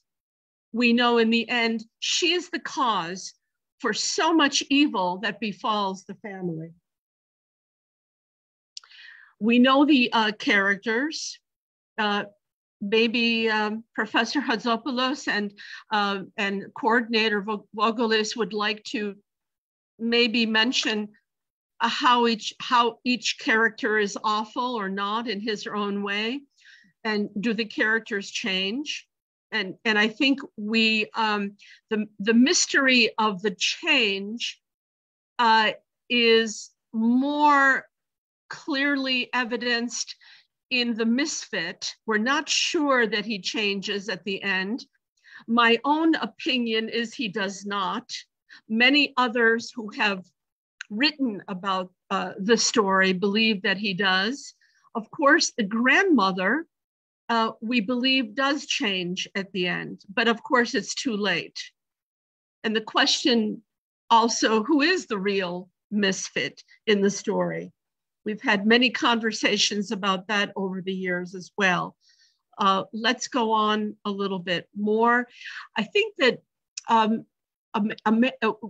we know in the end, she is the cause for so much evil that befalls the family. We know the characters. Maybe Professor Hadzopoulos and Coordinator Voggelis would like to maybe mention how each character is awful or not in his own way, and do the characters change? And I think the mystery of the change is more clearly evidenced in the misfit. We're not sure that he changes at the end. My own opinion is he does not. Many others who have written about the story believe that he does. Of course, the grandmother, we believe, does change at the end, but of course it's too late. And the question also, who is the real misfit in the story? We've had many conversations about that over the years as well. Let's go on a little bit more. I think that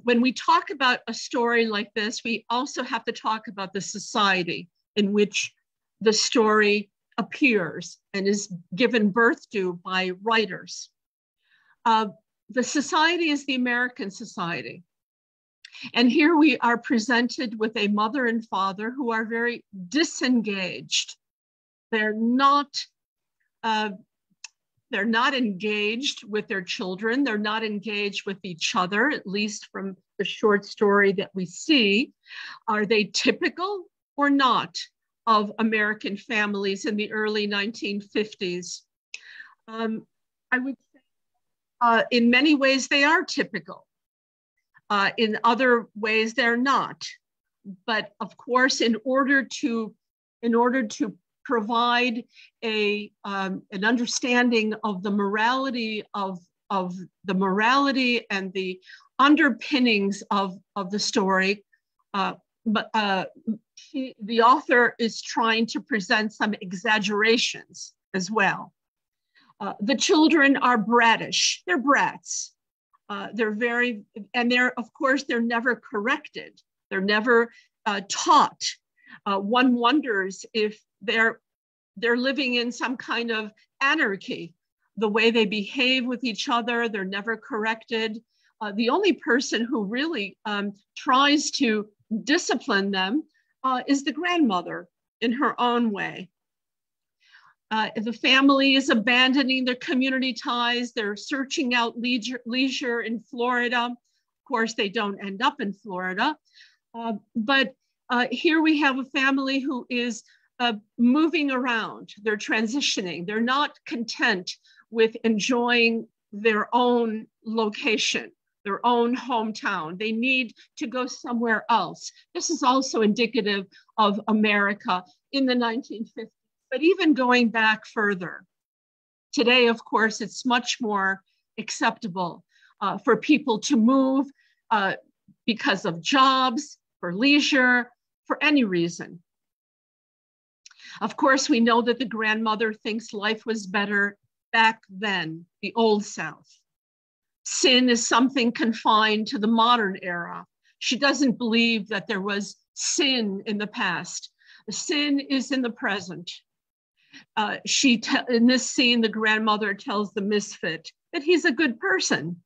when we talk about a story like this, we also have to talk about the society in which the story appears and is given birth to by writers. The society is the American society. And here we are presented with a mother and father who are very disengaged. They're not engaged with their children. They're not engaged with each other, at least from the short story that we see. Are they typical or not of American families in the early 1950s? I would say in many ways they are typical. In other ways they're not. But of course, in order to provide an understanding of the morality and the underpinnings of the story, the author is trying to present some exaggerations as well. The children are brattish, they're brats. Of course, they're never corrected. They're never taught. One wonders if they're living in some kind of anarchy. The way they behave with each other, they're never corrected. The only person who really tries to discipline them is the grandmother in her own way. The family is abandoning their community ties. They're searching out leisure in Florida. Of course, they don't end up in Florida. But here we have a family who is moving around. They're transitioning. They're not content with enjoying their own location, their own hometown. They need to go somewhere else. This is also indicative of America in the 1950s. But even going back further, today, of course, it's much more acceptable for people to move because of jobs, for leisure, for any reason. Of course, we know that the grandmother thinks life was better back then, the old South. Sin is something confined to the modern era. She doesn't believe that there was sin in the past. The sin is in the present. In this scene, the grandmother tells the misfit that he's a good person.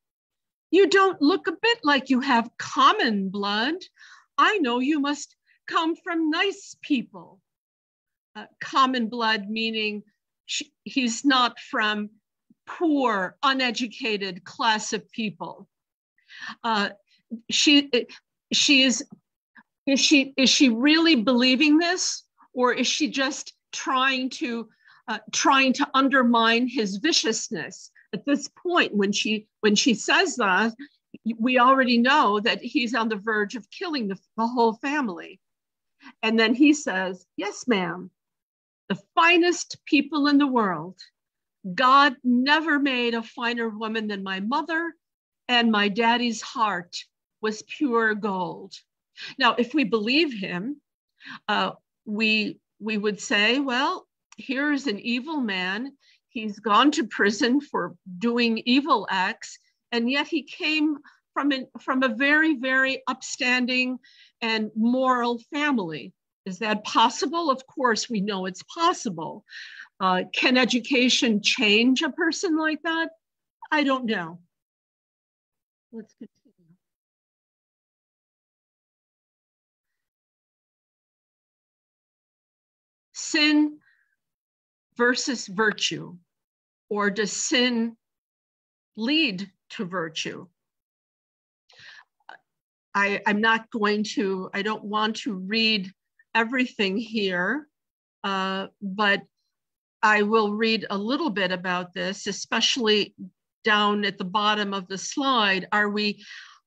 You don't look a bit like you have common blood. I know you must come from nice people. Common blood meaning he's not from poor, uneducated class of people. Is she really believing this, or is she just trying to undermine his viciousness? At this point, when she says that, we already know that he's on the verge of killing the whole family. And then he says, "Yes, ma'am, the finest people in the world. God never made a finer woman than my mother, and my daddy's heart was pure gold." Now, if we believe him, we would say, well, here's an evil man. He's gone to prison for doing evil acts, and yet he came from a very, very upstanding and moral family. Is that possible? Of course, we know it's possible. Can education change a person like that? I don't know. Let's continue. Sin versus virtue, or does sin lead to virtue? I don't want to read everything here, but I will read a little bit about this, especially down at the bottom of the slide. Are we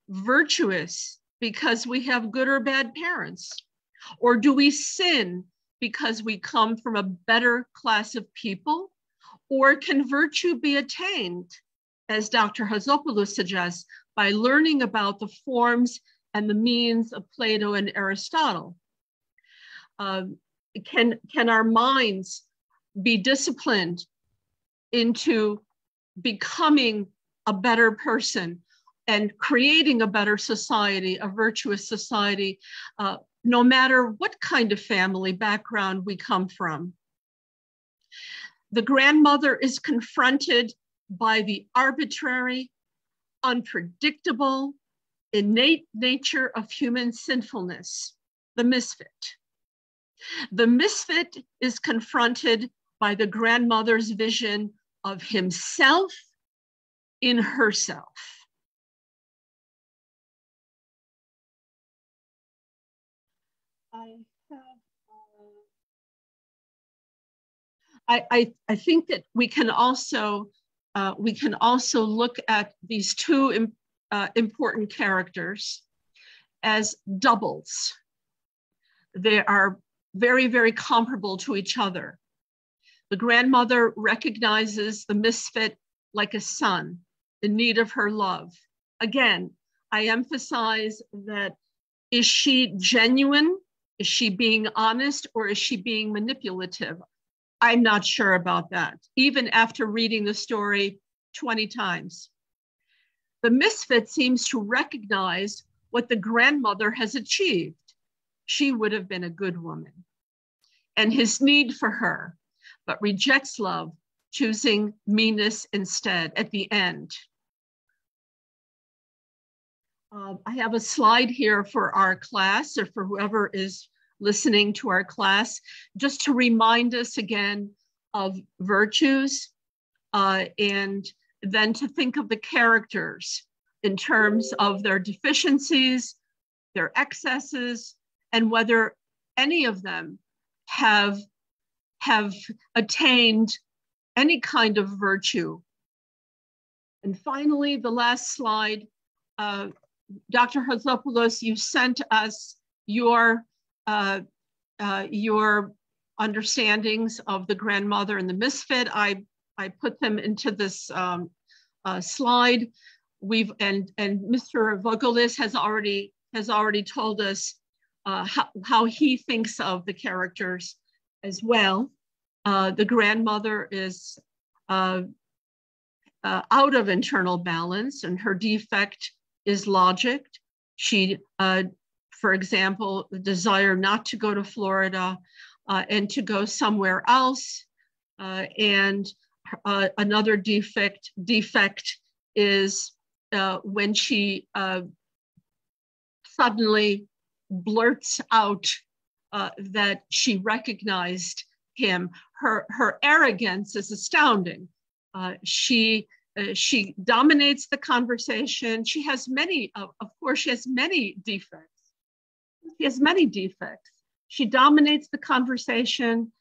virtuous because we have good or bad parents? Or do we sin because we come from a better class of people? Or can virtue be attained, as Dr. Hadzopoulos suggests, by learning about the forms and the means of Plato and Aristotle? Can our minds be disciplined into becoming a better person and creating a better society, a virtuous society, no matter what kind of family background we come from? The grandmother is confronted by the arbitrary, unpredictable, innate nature of human sinfulness, the misfit. The misfit is confronted by the grandmother's vision of himself in herself. I think that we can also look at these two important characters as doubles. They are very, very comparable to each other. The grandmother recognizes the misfit like a son in need of her love. Again, I emphasize that, is she genuine? Is she being honest, or is she being manipulative? I'm not sure about that, even after reading the story 20 times. The misfit seems to recognize what the grandmother has achieved. She would have been a good woman, and his need for her, but rejects love, choosing meanness instead at the end. I have a slide here for our class, or for whoever is listening to our class, just to remind us again of virtues, and then to think of the characters in terms of their deficiencies, their excesses, and whether any of them have attained any kind of virtue. And finally, the last slide, Dr. Hadzopoulos, you sent us your understandings of the grandmother and the misfit. I put them into this slide. And Mr. Voggelis has already told us how he thinks of the characters as well. The grandmother is out of internal balance, and her defect is logic. She, for example, the desire not to go to Florida and to go somewhere else. And another defect is when she suddenly blurts out that she recognized him. Her arrogance is astounding. She dominates the conversation. She has many, of course, she has many defects. She has many defects. She dominates the conversation.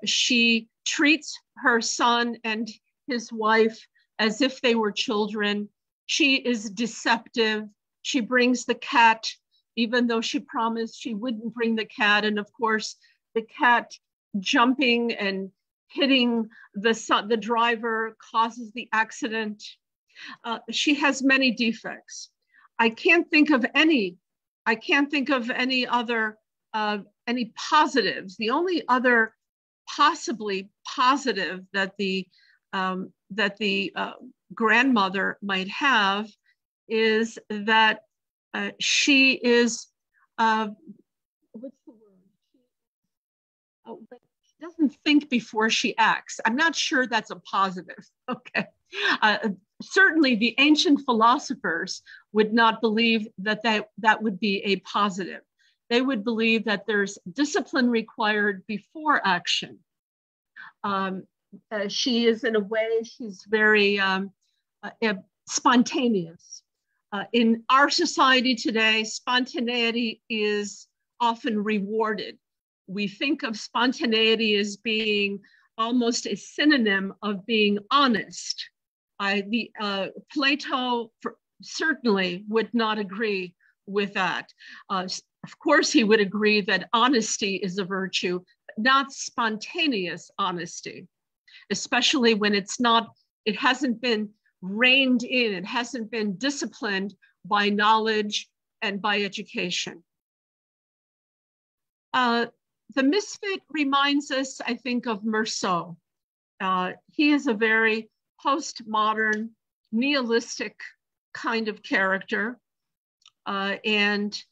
She treats her son and his wife as if they were children. She is deceptive. She brings the cat, even though she promised she wouldn't bring the cat. And of course, the cat jumping and hitting the driver causes the accident. She has many defects. I can't think of any other any positives. The only other possibly positive that the grandmother might have is that she is what's the word? She doesn't think before she acts. I'm not sure that's a positive. Okay. Certainly the ancient philosophers would not believe that that would be a positive. They would believe that there's discipline required before action. She is, in a way, she's very spontaneous. In our society today, spontaneity is often rewarded. we think of spontaneity as being almost a synonym of being honest. Plato certainly would not agree with that. Of course, he would agree that honesty is a virtue, but not spontaneous honesty, especially when it hasn't been reined in, it hasn't been disciplined by knowledge and by education. The misfit reminds us, I think, of Meursault. He is a very postmodern, nihilistic kind of character. And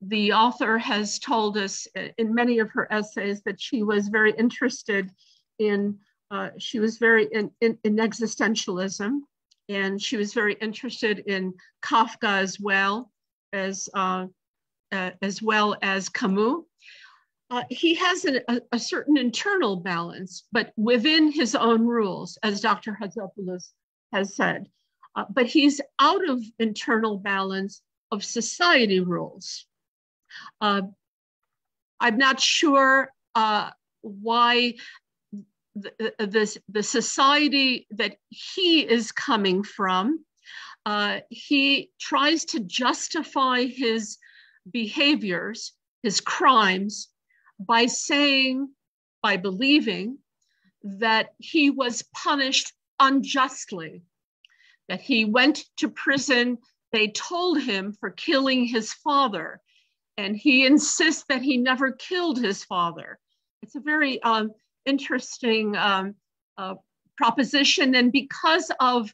the author has told us in many of her essays that she was very interested in, she was very in existentialism, and she was very interested in Kafka as well as Camus. He has a certain internal balance, but within his own rules, as Dr. Hadzopoulos has said. But he's out of internal balance of society rules. I'm not sure why the society that he is coming from, he tries to justify his behaviors, his crimes, by believing that he was punished unjustly, that he went to prison, they told him for killing his father, and he insists that he never killed his father. It's a very interesting proposition, and because of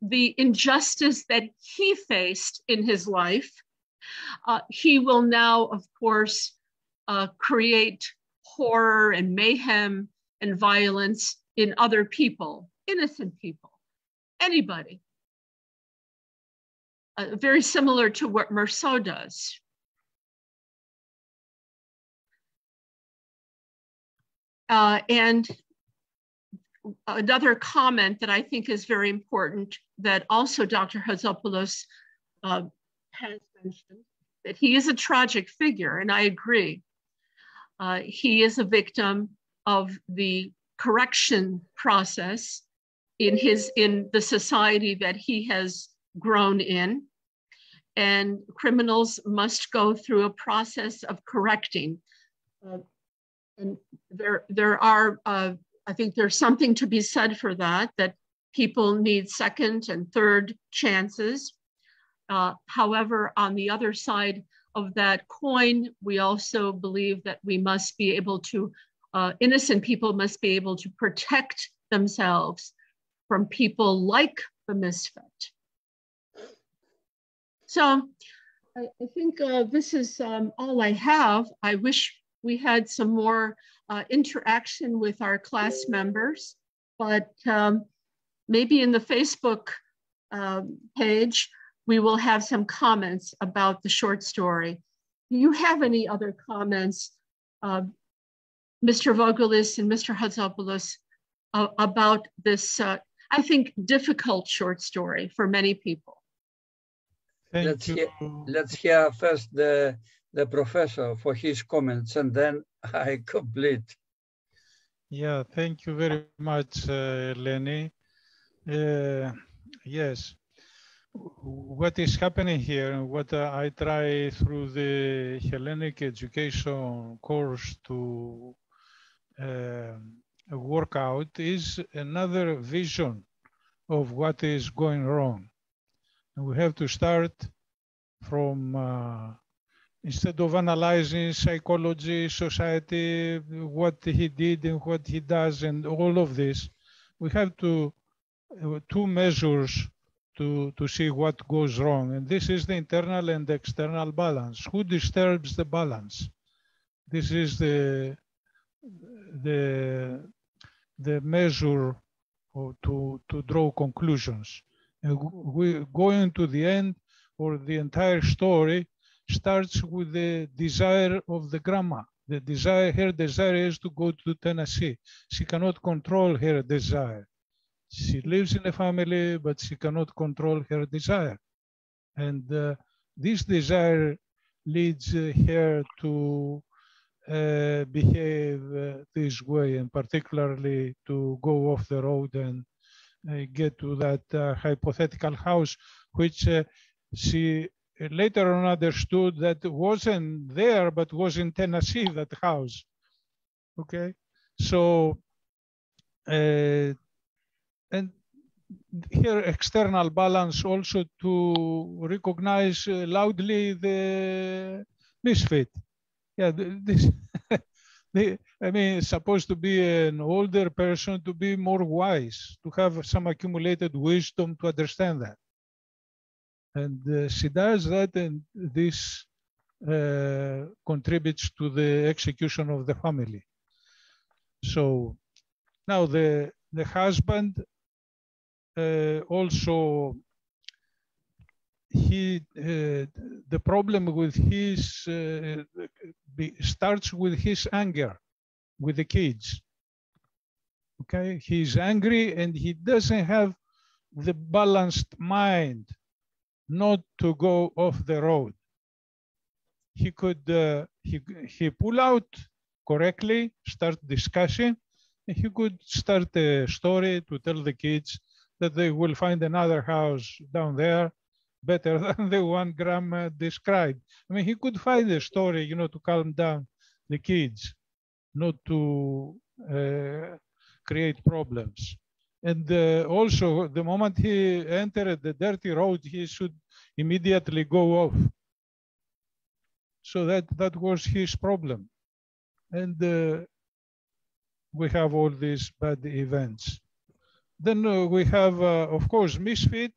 the injustice that he faced in his life, he will now, of course, create horror and mayhem and violence in other people, innocent people, anybody. Very similar to what Meursault does. And another comment that I think is very important that also Dr. Hadzopoulos has mentioned, that he is a tragic figure, and I agree. He is a victim of the correction process in the society that he has grown in, and criminals must go through a process of correcting. And there are, I think there's something to be said for that people need second and third chances. However, on the other side of that coin, we also believe that we must be able to, innocent people must be able to protect themselves from people like the misfit. So I think this is all I have. I wish we had some more interaction with our class members, but maybe in the Facebook page, we will have some comments about the short story. Do you have any other comments, Mr. Voggelis and Mr. Hadzopoulos, about this, I think, difficult short story for many people? Let's hear first the professor for his comments, and then I complete. Yeah, thank you very much, Lenny. Yes, what is happening here and what I try through the Hellenic education course to work out is another vision of what is going wrong. And we have to start from instead of analyzing psychology, society, what he did and what he does and all of this, we have to two measures to see what goes wrong. And this is the internal and external balance. Who disturbs the balance? This is the measure to draw conclusions. And we going to the end, or the entire story starts with the desire of the grandma. The desire, her desire is to go to Tennessee. She cannot control her desire. She lives in a family, but she cannot control her desire. And this desire leads her to behave this way, and particularly to go off the road and get to that hypothetical house, which she later on understood that wasn't there, but was in Tennessee, that house. Okay, so, and here external balance also to recognize loudly the misfit. Yeah, this, I mean, it's supposed to be an older person to be more wise, to have some accumulated wisdom to understand that. And she does that, and this contributes to the execution of the family. So now the husband also, the problem with his starts with his anger with the kids. Okay, he's angry and he doesn't have the balanced mind not to go off the road. He could he pull out correctly, start discussing, and he could start a story to tell the kids that they will find another house down there better than the one Grandma described. I mean, he could find a story, you know, to calm down the kids, not to create problems. And also, the moment he entered the dirty road, he should immediately go off. So that was his problem. And we have all these bad events. Then we have, of course, Misfit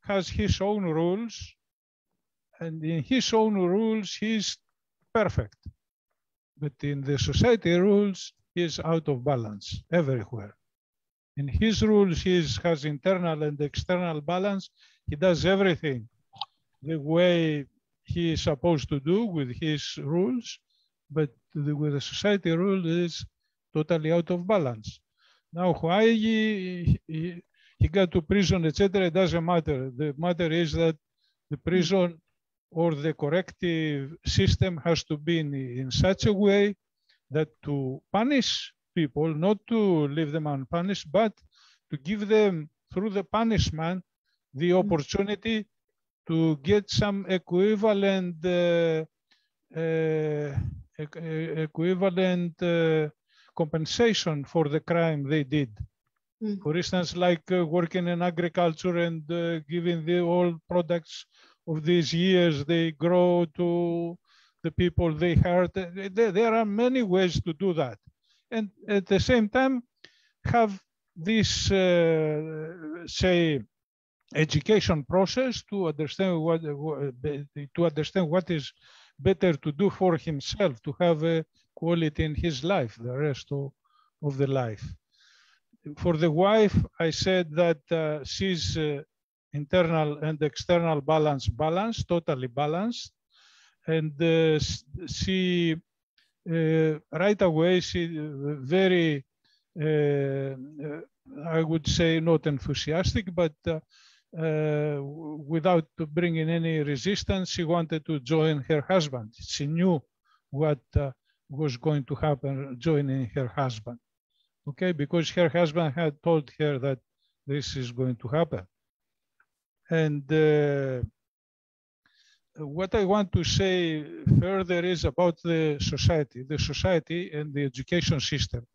has his own rules. And in his own rules, he's perfect. But in the society rules, he's out of balance everywhere. In his rules, he has internal and external balance. He does everything the way he is supposed to do with his rules, but with the society rule is totally out of balance. Now, why he got to prison, etc., it doesn't matter. The matter is that the prison or the corrective system has to be in such a way that to punish people, not to leave them unpunished, but to give them, through the punishment, the opportunity to get some equivalent compensation for the crime they did. For instance, like working in agriculture and giving the all products of these years they grow to the people they hurt. There are many ways to do that. And at the same time, have this, say, education process to understand what is better to do for himself, to have a quality in his life, the rest of the life. For the wife, I said that she's internal and external balance, totally balanced. And she, right away, she very, I would say not enthusiastic, but without bringing any resistance, she wanted to join her husband. She knew what was going to happen joining her husband. Okay, because her husband had told her that this is going to happen. And what I want to say further is about the society and the education system.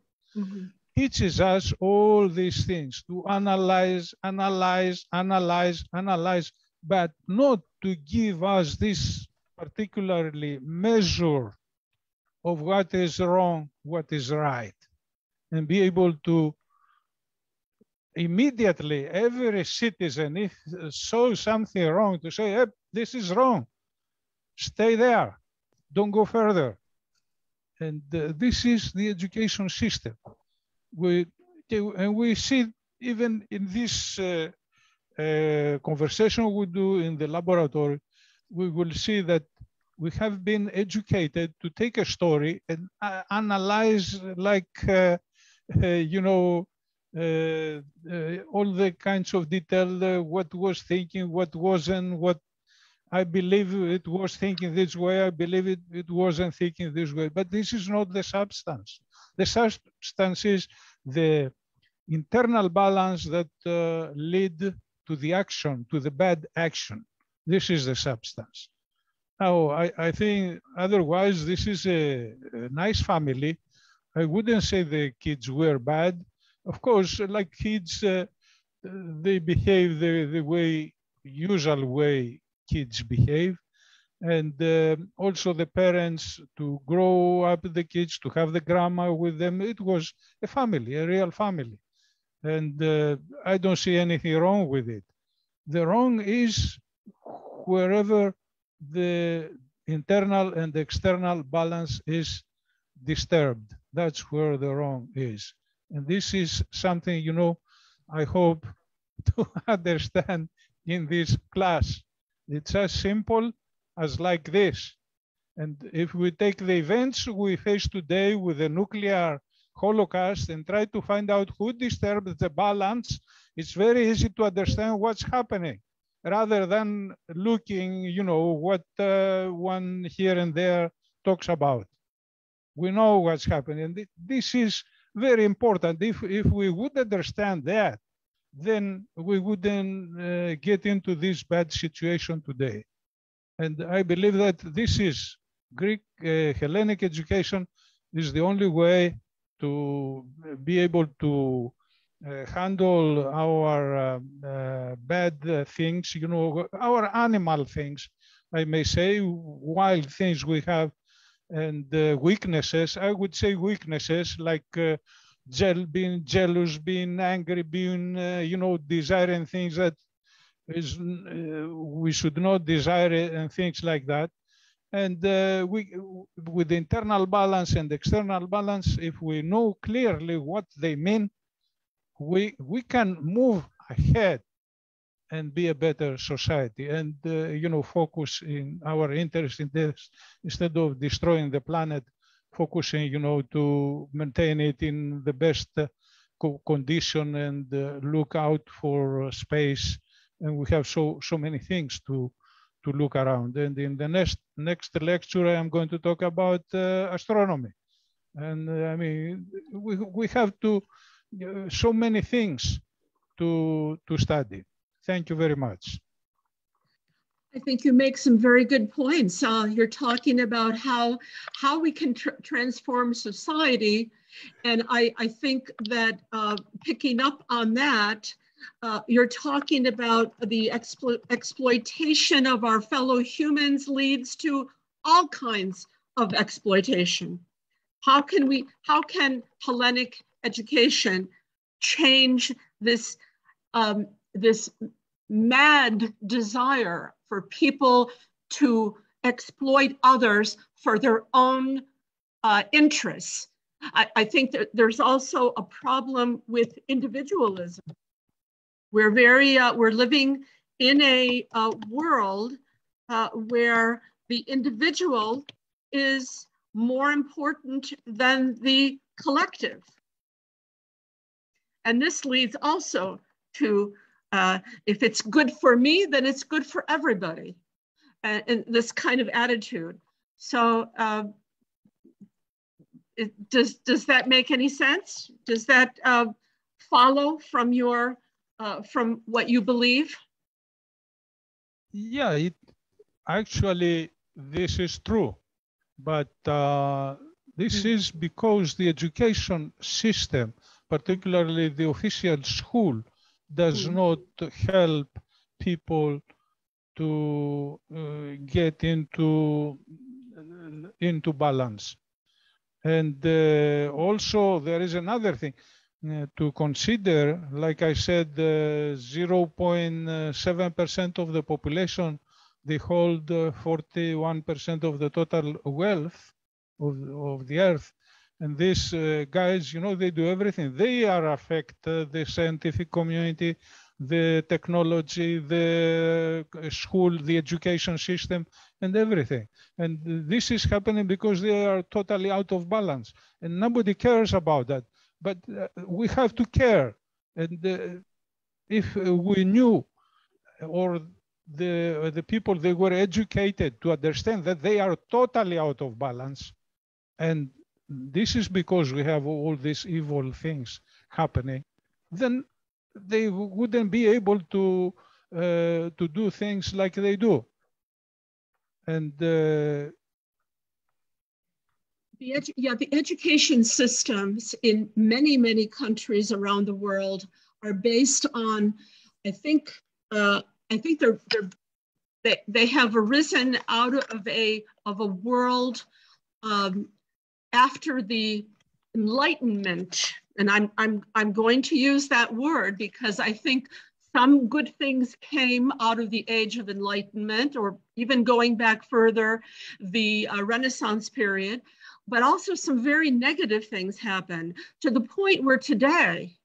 Teaches us all these things to analyze, but not to give us this particularly measure of what is wrong, what is right, and be able to immediately, every citizen, if saw something wrong, to say, hey, this is wrong, stay there, don't go further. And this is the education system. We see even in this conversation we do in the laboratory, we will see that we have been educated to take a story and analyze like, you know, all the kinds of detail, what was thinking, what wasn't, what I believe it was thinking this way, I believe it wasn't thinking this way, but this is not the substance. The substance is the internal balance that lead to the action, to the bad action. This is the substance. Now, I think otherwise this is a nice family. I wouldn't say the kids were bad. Of course, like kids, they behave the way, usual way kids behave. And also the parents to grow up the kids, to have the grandma with them. It was a family, a real family. And I don't see anything wrong with it. The wrong is wherever the internal and external balance is disturbed. That's where the wrong is. And this is something, you know, I hope to understand in this class. It's as simple as like this. And if we take the events we face today with the nuclear holocaust and try to find out who disturbed the balance, it's very easy to understand what's happening, rather than looking, you know, what one here and there talks about. We know what's happening. And this is very important. If we would understand that, then we wouldn't get into this bad situation today. And I believe that this is Greek Hellenic education is the only way to be able to handle our bad things, you know, our animal things, I may say, wild things we have, and weaknesses. I would say weaknesses like being jealous, being angry, being, you know, desiring things that is we should not desire it, and things like that. And with the internal balance and external balance, if we know clearly what they mean, we can move ahead and be a better society, and you know, focus in our interest in this instead of destroying the planet, focusing, you know, to maintain it in the best condition and look out for space. And we have so many things to look around. And in the next lecture, I am going to talk about astronomy. And I mean, we have to so many things to study. Thank you very much. I think you make some very good points. You're talking about how we can transform society. And I think that picking up on that, you're talking about the exploitation of our fellow humans leads to all kinds of exploitation. How can Hellenic education change this this mad desire for people to exploit others for their own interests? I think that there's also a problem with individualism. We're living in a world where the individual is more important than the collective. And this leads also to, if it's good for me, then it's good for everybody. And this kind of attitude. So does that make any sense? Does that follow from your from what you believe? Yeah, actually this is true, but this is because the education system, particularly the official school, does not help people to get into balance. And also there is another thing to consider. Like I said, 0.7% of the population, they hold 41% of the total wealth of the earth. And these guys, you know, they do everything. They are affect the scientific community, the technology, the school, the education system, and everything. And this is happening because they are totally out of balance. And nobody cares about that. But we have to care. And if we knew, or the people, they were educated to understand that they are totally out of balance. And this is because we have all these evil things happening. Then they wouldn't be able to do things like they do. And the education systems in many, many countries around the world are based on, I think they have arisen out of a world after the Enlightenment, and I'm going to use that word because I think some good things came out of the Age of Enlightenment, or even going back further, the Renaissance period, but also some very negative things happened to the point where today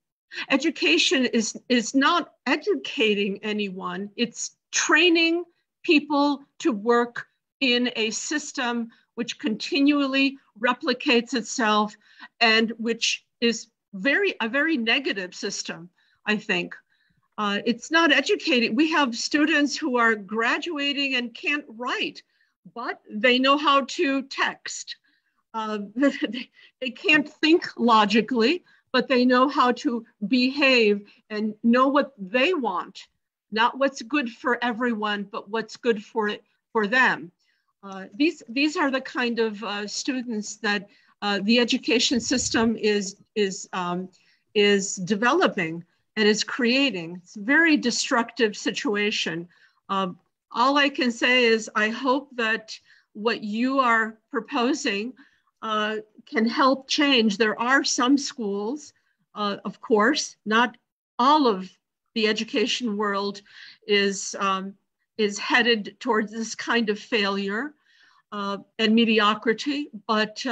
education is not educating anyone, it's training people to work in a system which continually replicates itself and which is a very negative system, I think. It's not educating. We have students who are graduating and can't write, but they know how to text. They can't think logically, but they know how to behave and know what they want, not what's good for everyone, but what's good for them. These are the kind of students that the education system is developing and is creating. It's a very destructive situation. All I can say is I hope that what you are proposing can help change. There are some schools, of course, not all of the education world is headed towards this kind of failure and mediocrity, but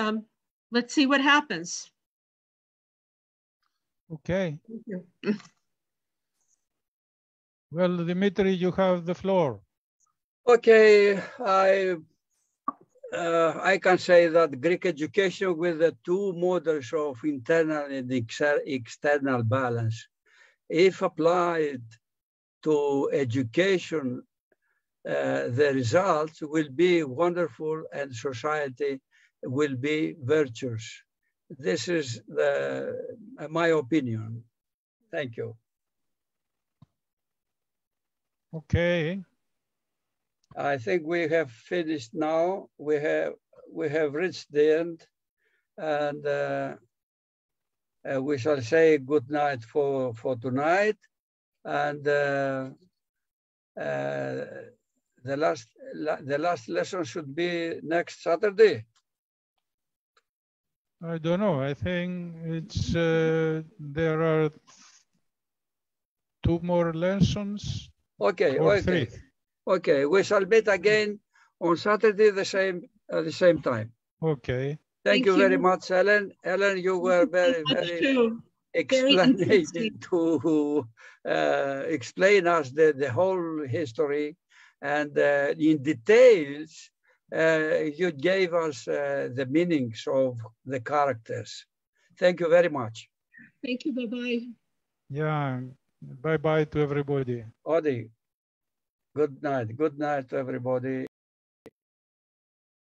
let's see what happens. Okay. Thank you. Well, Dimitri, you have the floor. Okay, I can say that Greek education with the two models of internal and external balance, if applied to education, the results will be wonderful and society will be virtuous. This is my opinion. Thank you. Okay. I think we have finished now. We have reached the end, and we shall say good night for tonight. And the last lesson should be next Saturday. I don't know. I think it's there are 2 more lessons. Okay. Or okay. 3. Okay. We shall meet again on Saturday at the same time. Okay. Thank you very much, Ellen. Ellen, you were very explanating to explain us the whole history, and in details you gave us the meanings of the characters. Thank you very much. Thank you. Bye-bye. Yeah. Bye-bye to everybody. Odi, good night. Good night to everybody.